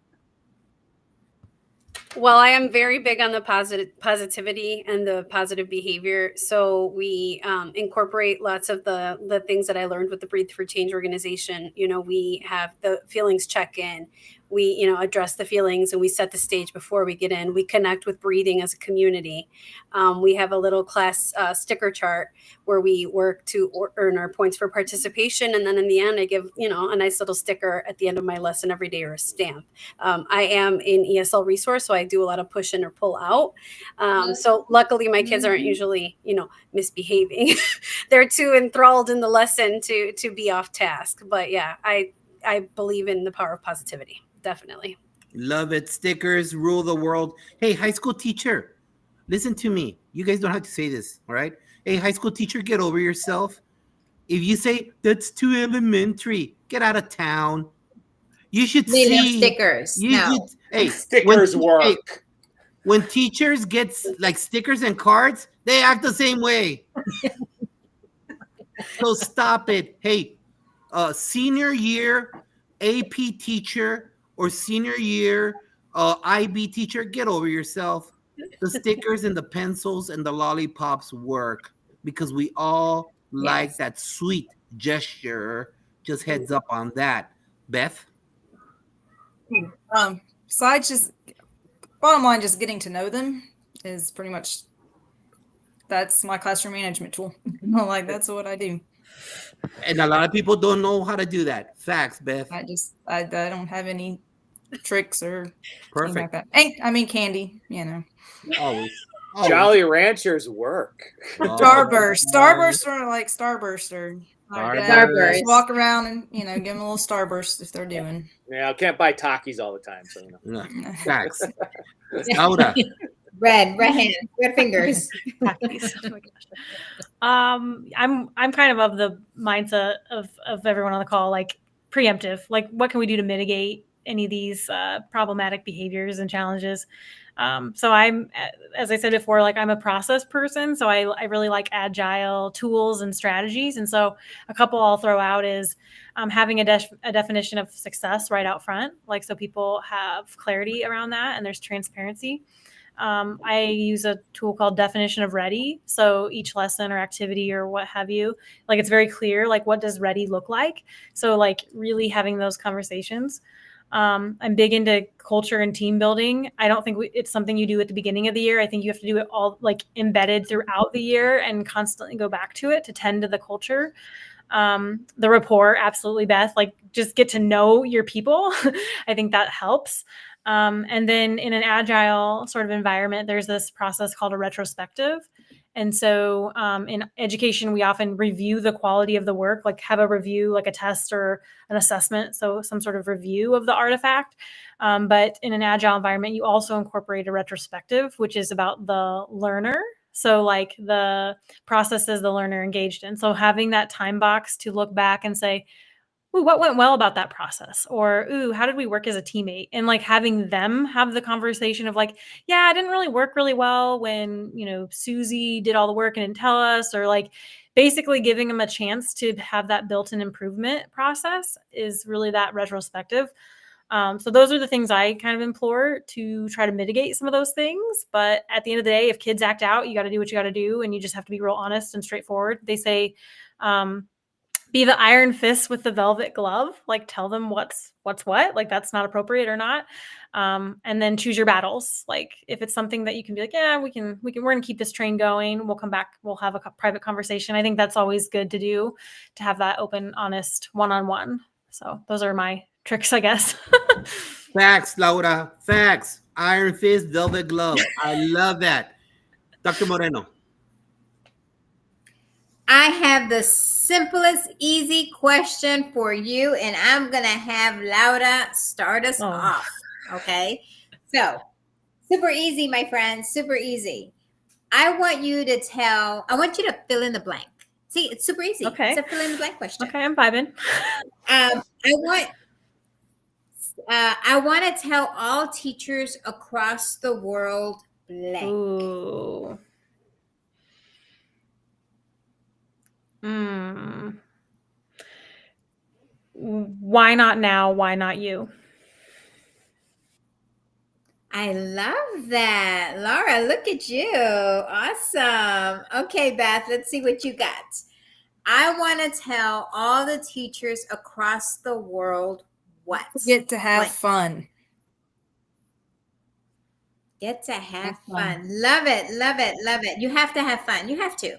Well, I am very big on the positivity and the positive behavior. So we incorporate lots of the things that I learned with the Breathe for Change organization. You know, we have the feelings check-in. We, you know, address the feelings and we set the stage before we get in. We connect with breathing as a community. We have a little class sticker chart where we work to earn our points for participation. And then in the end, I give, you know, a nice little sticker at the end of my lesson every day or a stamp. I am in ESL resource, so I do a lot of push in or pull out. So luckily my kids aren't usually, you know, misbehaving. They're too enthralled in the lesson to be off task. But yeah, I believe in the power of positivity. Definitely. Love it. Stickers rule the world. Hey, high school teacher, listen to me. You guys don't have to say this, all right? Hey, high school teacher, get over yourself. If you say, that's too elementary, get out of town. You should see. Stickers. Hey, Stickers work. When teachers get like stickers and cards, they act the same way. So stop it. Hey, senior year AP teacher or senior year IB teacher, get over yourself. The stickers and the pencils and the lollipops work because we all like that sweet gesture. Just heads up on that. Beth? Besides just bottom line, just getting to know them is pretty much, that's my classroom management tool. Like that's what I do. And a lot of people don't know how to do that. Facts, Beth. I don't have any tricks or Perfect. like that. I mean candy, you know. Always. Jolly Ranchers work. Starburst are like Starburster. Starburst. Just walk around and, you know, give them a little Starburst if they're doing. Yeah, I can't buy Takis all the time. So you know. No. Facts. Laura. Red hands, red fingers. Oh my gosh. I'm kind of the mindset of everyone on the call, like preemptive, like what can we do to mitigate any of these problematic behaviors and challenges. So I'm, as I said before, like I'm a process person. So I really like agile tools and strategies. And so a couple I'll throw out is having a definition of success right out front, like so people have clarity around that and there's transparency. I use a tool called Definition of Ready. So each lesson or activity or what have you, like it's very clear, like what does ready look like? So like really having those conversations. I'm big into culture and team building. I don't think it's something you do at the beginning of the year. I think you have to do it all like embedded throughout the year and constantly go back to it to tend to the culture. The rapport, absolutely, Beth. Like just get to know your people. I think that helps. And then in an agile sort of environment, there's this process called a retrospective. And so in education, we often review the quality of the work, like have a review, like a test or an assessment. So some sort of review of the artifact. But in an agile environment, you also incorporate a retrospective, which is about the learner. So like the processes the learner engaged in. So having that time box to look back and say, ooh, what went well about that process? Or, ooh, how did we work as a teammate? And like having them have the conversation of like, yeah, I didn't really work really well when, Susie did all the work and didn't tell us, or like basically giving them a chance to have that built-in improvement process is really that retrospective. So those are the things I kind of implore to try to mitigate some of those things. But at the end of the day, if kids act out, you got to do what you got to do. And you just have to be real honest and straightforward. They say, be the iron fist with the velvet glove, like tell them what's what, like that's not appropriate or not. And then choose your battles. Like if it's something that you can be like, yeah, we're going to keep this train going. We'll come back. We'll have a private conversation. I think that's always good to do, to have that open, honest one-on-one. So those are my tricks, I guess. Facts, Laura. Facts. Iron fist, velvet glove. I love that. Dr. Moreno. I have the simplest, easy question for you, and I'm going to have Laura start us off. Okay. So, super easy, my friends. Super easy. I want you to fill in the blank. See, it's super easy. Okay. It's a fill in the blank question. Okay, I'm vibing. I want to tell all teachers across the world blank. Ooh. Why not now? Why not you? I love that. Laura, look at you. Awesome. Okay, Beth, let's see what you got. I want to tell all the teachers across the world what? Get to have fun. Get to have fun. Love it. Love it. Love it. You have to have fun. You have to.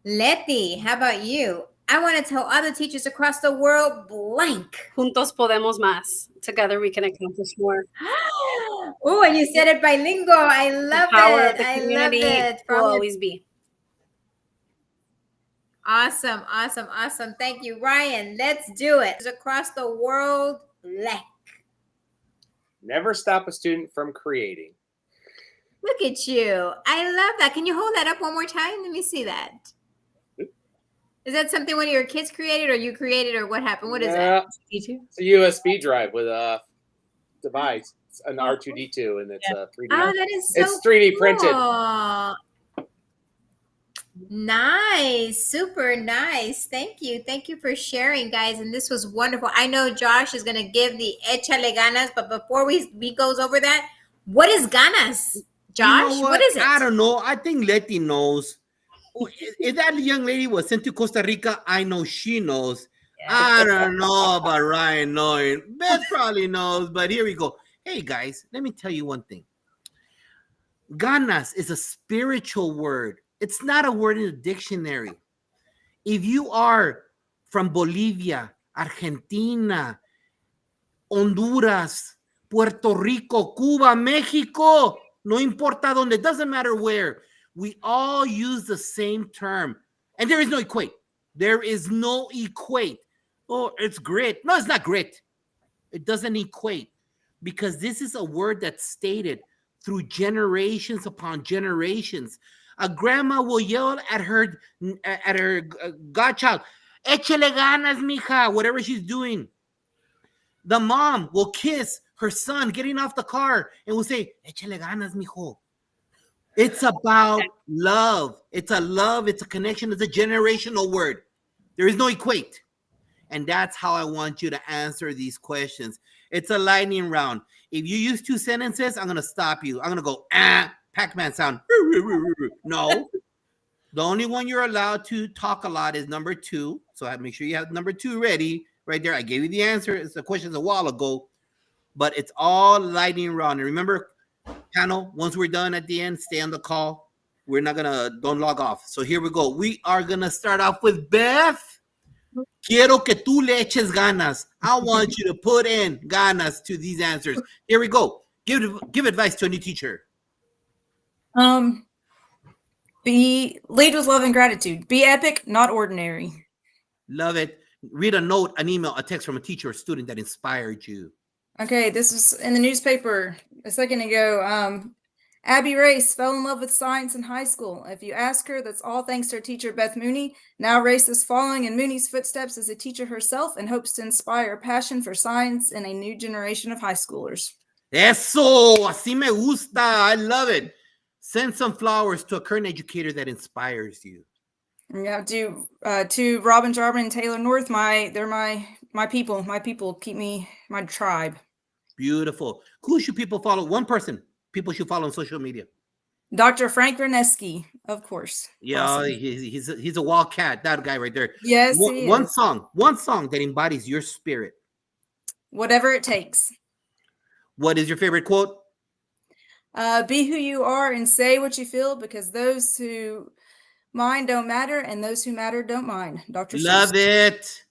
Letty, how about you? I want to tell other teachers across the world blank. Juntos podemos más. Together we can accomplish more. Oh, and you said it bilingual. I love Power it. of the I love community it. will always be. Awesome. Thank you, Ryan. Let's do it. Across the world blank. Never stop a student from creating. Look at you. I love that. Can you hold that up one more time? Let me see that. Is that something one of your kids created or you created or what happened? What is that? It's a USB drive with a device, it's an R2D2, and it's a 3D. Oh, that is so It's 3D printed. Nice. Super nice. Thank you. Thank you for sharing, guys. And this was wonderful. I know Josh is going to give the échale ganas, but before we goes over that, what is ganas? Josh, what is it? I don't know. I think Letty knows. If that young lady was sent to Costa Rica, I know she knows. Yeah. I don't know about Ryan knowing. Beth probably knows, but here we go. Hey, guys, let me tell you one thing. Ganas is a spiritual word. It's not a word in the dictionary. If you are from Bolivia, Argentina, Honduras, Puerto Rico, Cuba, Mexico, no importa donde, it doesn't matter where. We all use the same term. And there is no equate. There is no equate. Oh, it's grit. No, it's not grit. It doesn't equate because this is a word that's stated through generations upon generations. A grandma will yell at her godchild, échale ganas, mija, whatever she's doing. The mom will kiss her son getting off the car and will say, échale ganas, mijo. It's about love. It's a connection. It's a generational word. There is no equate. And that's how I want you to answer these questions. It's a lightning round. If you use two sentences, I'm going to stop you. I'm going to go, Pac-Man sound. No. The only one you're allowed to talk a lot is number 2. So I make sure you have number 2 ready, right there. I gave you the answer. It's the questions a while ago, but it's all lightning round. And remember, panel, once we're done at the end, stay on the call. We're not don't log off. So here we go. We are gonna start off with Beth. Quiero que tú le eches ganas. I want you to put in ganas to these answers. Here we go. Give advice to a new teacher. Lead with love and gratitude. Be epic, not ordinary. Love it. Read a note, an email, a text from a teacher or student that inspired you. Okay, this was in the newspaper a second ago. Abby Race fell in love with science in high school. If you ask her, that's all thanks to her teacher, Beth Mooney. Now Race is following in Mooney's footsteps as a teacher herself and hopes to inspire a passion for science in a new generation of high schoolers. Eso, así me gusta. I love it. Send some flowers to a current educator that inspires you. Yeah, to Robin Jarman and Taylor North, they're my people. My people keep me, my tribe. Beautiful. Who should people follow? One person people should follow on social media. Dr. Frank Reneski, of course. Yeah, Awesome. he's a wildcat. That guy right there. Yes, One song that embodies your spirit. Whatever it takes. What is your favorite quote? Be who you are and say what you feel, because those who mind don't matter and those who matter don't mind. Dr. Love Seuss. it.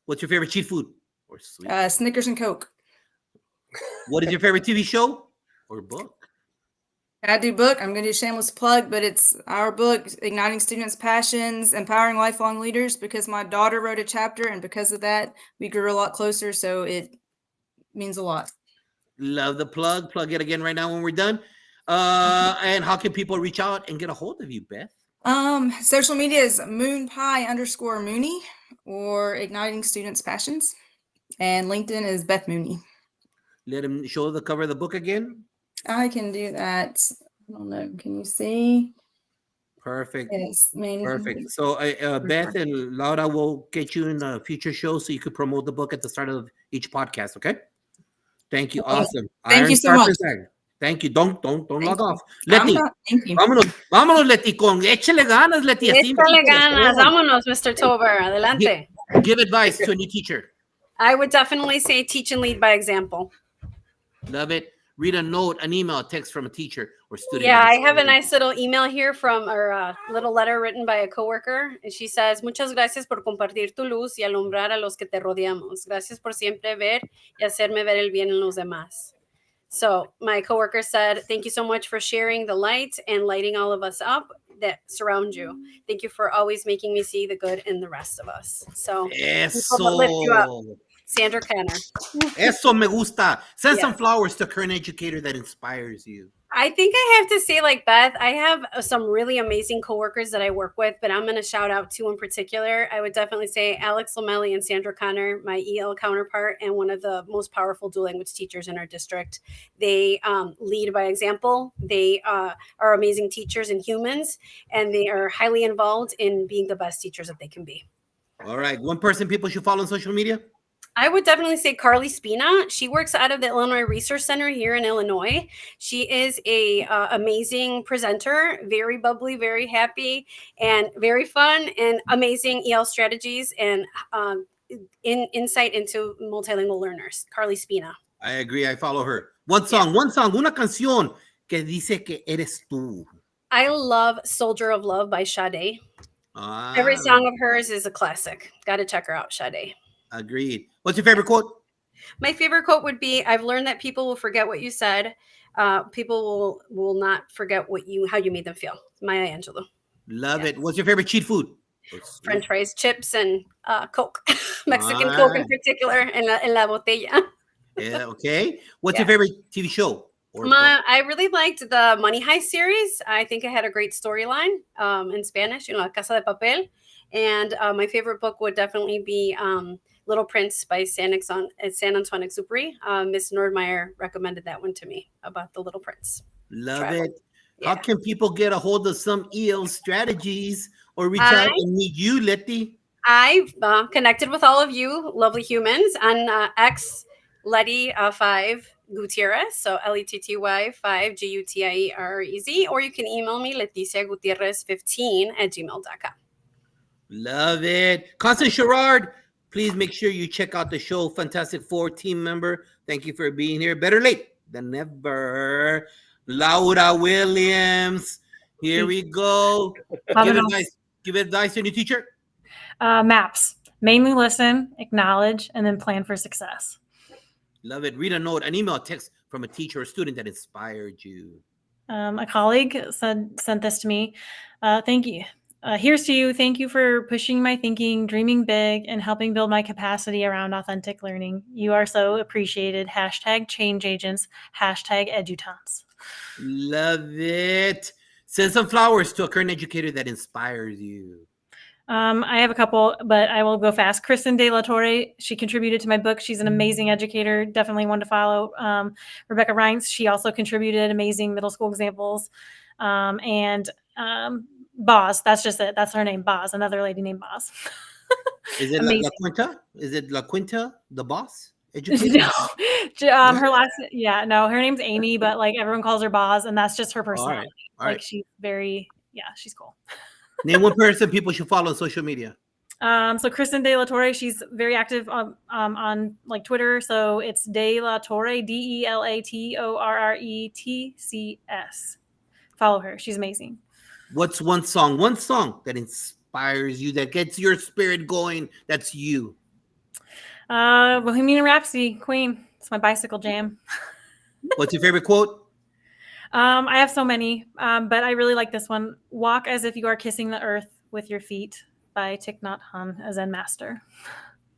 What's your favorite cheat food or sweet? Snickers and Coke. What is your favorite TV show or book? I do book. I'm going to do a shameless plug, but it's our book, Igniting Students' Passions, Empowering Lifelong Leaders, because my daughter wrote a chapter, and because of that, we grew a lot closer, so it means a lot. Love the plug. Plug it again right now when we're done. And how can people reach out and get a hold of you, Beth? Social media is moonpie_Mooney or Igniting Students' Passions. And LinkedIn is Beth Mooney. Let him show the cover of the book again. I can do that. I don't know. Can you see? Perfect. Yes. Perfect. So Beth and Laura will get you in a future show so you could promote the book at the start of each podcast. Okay. Thank you. Awesome. Thank you so much. Thank you. Don't log off. Leti. Thank you. Vámonos, Leti. Échale ganas, Leti. Échale ganas. Vámonos, Mr. Tober. Adelante. Give advice to a new teacher. I would definitely say teach and lead by example. Love it. Read a note, an email, a text from a teacher or student. Yeah, I have a nice little email here from or little letter written by a coworker. And she says, muchas gracias por compartir tu luz y alumbrar a los que te rodeamos. Gracias por siempre ver y hacerme ver el bien en los demás. So my coworker said, thank you so much for sharing the light and lighting all of us up that surround you. Thank you for always making me see the good in the rest of us. So lift you up. Sandra Kenner. Eso me gusta. Send some flowers to a current educator that inspires you. I think I have to say, like Beth, I have some really amazing coworkers that I work with, but I'm going to shout out two in particular. I would definitely say Alex Lomelli and Sandra Connor, my EL counterpart, and one of the most powerful dual language teachers in our district. They lead by example. They are amazing teachers and humans, and they are highly involved in being the best teachers that they can be. All right. One person people should follow on social media? I would definitely say Carly Spina. She works out of the Illinois Resource Center here in Illinois. She is a amazing presenter, very bubbly, very happy, and very fun, and amazing EL strategies and insight into multilingual learners. Carly Spina. I agree. I follow her. One song, una canción que dice que eres tú. I love Soldier of Love by Sade. Every song of hers is a classic. Got to check her out, Sade. Agreed. What's your favorite quote? My favorite quote would be, I've learned that people will forget what you said. People will not forget how you made them feel. Maya Angelou. Love it. What's your favorite cheat food? French fries, chips, and Coke. Mexican Coke in particular, en la botella. Yeah, okay. What's your favorite TV show? I really liked the Money Heist series. I think it had a great storyline in Spanish, La Casa de Papel. And my favorite book would definitely be Little Prince by Saint Antoine Exupéry. Miss Nordmeyer recommended that one to me about the Little Prince. Love it. Yeah. How can people get a hold of some EL strategies or reach out and meet you, Letty? I've connected with all of you lovely humans on X Letty 5 Gutierrez, so Letty 5 Gutierrez, or you can email me LeticiaGutierrez15 @gmail.com. Love it. Constance Sherrard, Please make sure you check out the show. Fantastic Four team member. Thank you for being here. Better late than never. Laura Williams. Here we go. Give advice to your teacher. MAPS. Mainly listen, acknowledge, and then plan for success. Love it. Read a note, an email, text from a teacher or student that inspired you. A colleague sent this to me. Thank you. Here's to you. Thank you for pushing my thinking, dreaming big, and helping build my capacity around authentic learning. You are so appreciated. Hashtag change agents. Hashtag edutons. Love it. Send some flowers to a current educator that inspires you. I have a couple, but I will go fast. Kristen De La Torre, she contributed to my book. She's an amazing educator, definitely one to follow. Rebecca Reince, she also contributed amazing middle school examples. And Boz, that's just it. That's her name, Boz, another lady named Boz. Is it La Quinta? Is it La Quinta, the boss? Educator? No. Her last, no, her name's Amy, but like everyone calls her Boz, and that's just her personality. All right. She's very, she's cool. Name one person people should follow on social media. So Kristen De La Torre, she's very active on like Twitter. So it's De La Torre, DelaTorretTCS. Follow her. She's amazing. What's one song that inspires you, that gets your spirit going? That's you. Bohemian Rhapsody, Queen. It's my bicycle jam. What's your favorite quote? I have so many, but I really like this one. Walk as if you are kissing the earth with your feet by Thich Nhat Hanh, a Zen master.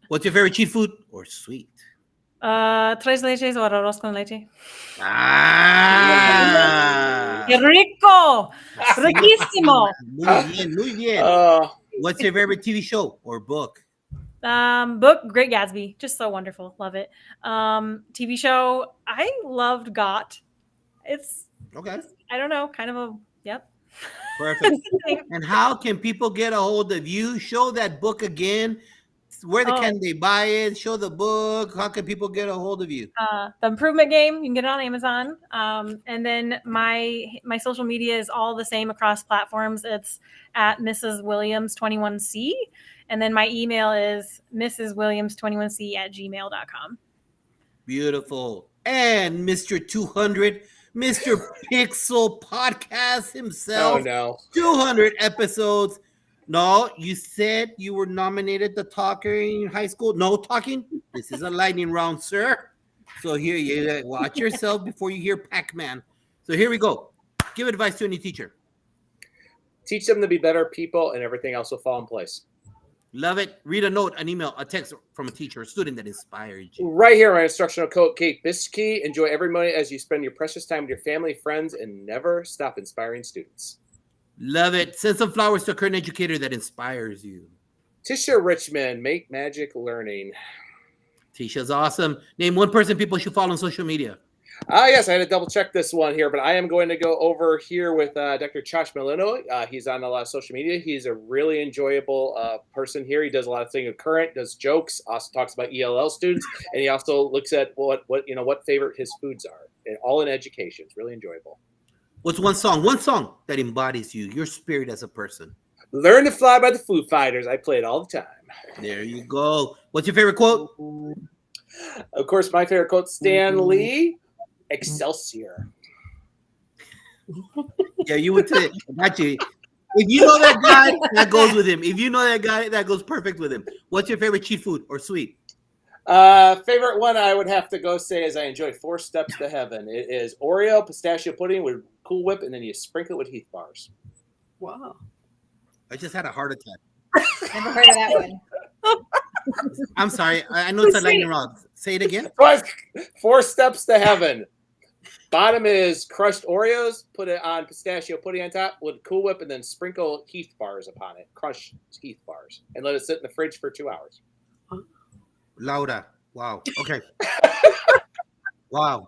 What's your favorite cheat food or sweet? Tres leches o arroz con leche. Ah. ¡Qué rico! Riquísimo. Muy bien. What's your favorite TV show or book? Book, Great Gatsby. Just so wonderful. Love it. TV show, I loved Got. It's okay. I don't know, kind of a yep. Perfect. And how can people get a hold of you? Show that book again. Where can they buy it? Show the book. How can people get a hold of you? The Improvement Game. You can get it on Amazon. And then my social media is all the same across platforms. It's at Mrs. Williams 21C. And then my email is mrswilliams21c@gmail.com. Beautiful. And Mr. 200, Mr. Pixel Podcast himself. Oh, no. 200 episodes. No, you said you were nominated the talker in high school. No talking. This is a lightning round, sir. So here, you watch yourself before you hear Pac-Man. So here we go. Give advice to any teacher. Teach them to be better people, and everything else will fall in place. Love it. Read a note, an email, a text from a teacher or student that inspired you. Right here, my instructional coach, Kate Biskey. Enjoy every moment as you spend your precious time with your family, friends, and never stop inspiring students. Love it. Send some flowers to a current educator that inspires you. Tisha Richmond, make magic learning. Tisha's awesome. Name one person people should follow on social media. Yes, I had to double check this one here, but I am going to go over here with Dr. Josh Molino. He's on a lot of social media. He's a really enjoyable person here. He does a lot of things with current, does jokes, also talks about ELL students, and he also looks at what favorite his foods are, and all in education. It's really enjoyable. What's one song that embodies you, your spirit as a person? Learn to Fly by the Foo Fighters. I play it all the time. There you go. What's your favorite quote? Of course, my favorite quote, Stan Lee, Excelsior. Yeah, you would say, actually, if you know that guy, that goes with him. If you know that guy, that goes perfect with him. What's your favorite cheat food or sweet? Favorite one I would have to go say is I enjoy 4 Steps to Heaven. It is Oreo pistachio pudding with Cool Whip, and then you sprinkle it with Heath bars. Wow. I just had a heart attack. Never heard of that one. I'm sorry. I know it's a lightning round. Say it again. 4 Steps to Heaven. Bottom is crushed Oreos. Put it on pistachio pudding on top with Cool Whip, and then sprinkle Heath bars upon it. Crushed Heath bars, and let it sit in the fridge for 2 hours. Laura. Wow. Okay. Wow.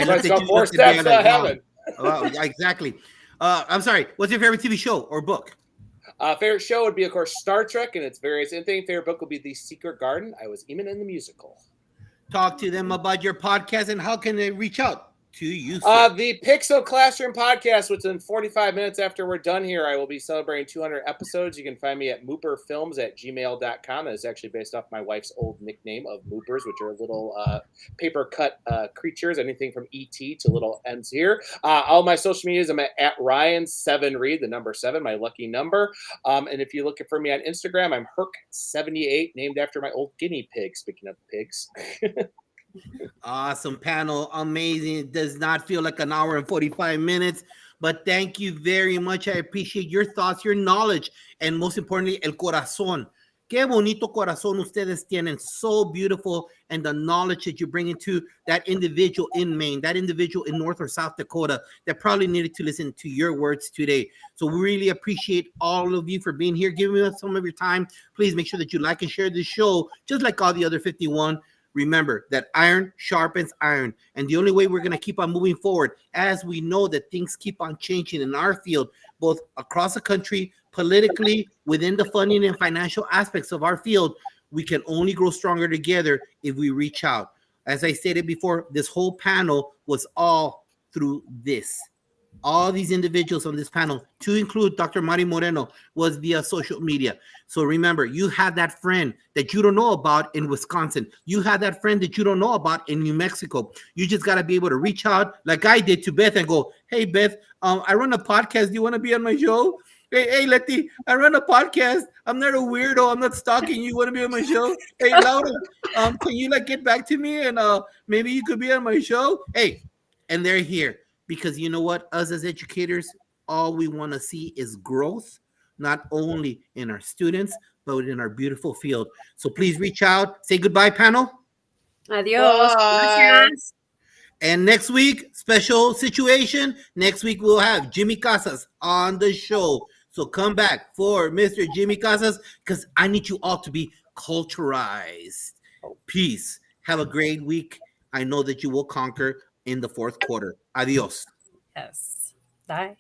Let's go 4 Steps to Heaven. Wow. Exactly. I'm sorry. What's your favorite TV show or book? Favorite show would be, of course, Star Trek and its various things. Favorite book would be The Secret Garden. I was even in the musical. Talk to them about your podcast and how can they reach out to you, sir. The Pixel Classroom podcast, which in 45 minutes after we're done here, I will be celebrating 200 episodes. You can find me at mooperfilms@gmail.com. That is actually based off my wife's old nickname of Moopers, which are little paper cut creatures, anything from E.T. to little ends here. All my social medias, I'm at Ryan7Reed, the number 7, my lucky number. And if you're looking for me on Instagram, I'm Herc78, named after my old guinea pig, speaking of pigs. Awesome panel. Amazing. It does not feel like an hour and 45 minutes, but thank you very much. I appreciate your thoughts, your knowledge, and most importantly, el corazón. Qué bonito corazón ustedes tienen. So beautiful. And the knowledge that you bring into that individual in Maine, that individual in North or South Dakota that probably needed to listen to your words today. So we really appreciate all of you for being here, giving us some of your time. Please make sure that you like and share this show, just like all the other 51. Remember that iron sharpens iron. And the only way we're going to keep on moving forward, as we know that things keep on changing in our field, both across the country, politically, within the funding and financial aspects of our field, we can only grow stronger together if we reach out. As I stated before, this whole panel was all through this. All these individuals on this panel, to include Dr. Mari Moreno, was via social media. So remember, you have that friend that you don't know about in Wisconsin. You have that friend that you don't know about in New Mexico. You just got to be able to reach out like I did to Beth and go, hey, Beth, I run a podcast. Do you want to be on my show? Hey, Letty, I run a podcast. I'm not a weirdo. I'm not stalking you. Want to be on my show? Hey, Laura, can you get back to me and maybe you could be on my show? Hey, and they're here. Because you know what? Us as educators, all we want to see is growth, not only in our students, but in our beautiful field. So please reach out. Say goodbye, panel. Adios. Gracias. And next week, special situation. Next week, we'll have Jimmy Casas on the show. So come back for Mr. Jimmy Casas, because I need you all to be culturalized. Peace. Have a great week. I know that you will conquer in the fourth quarter. Adios. Yes. Bye.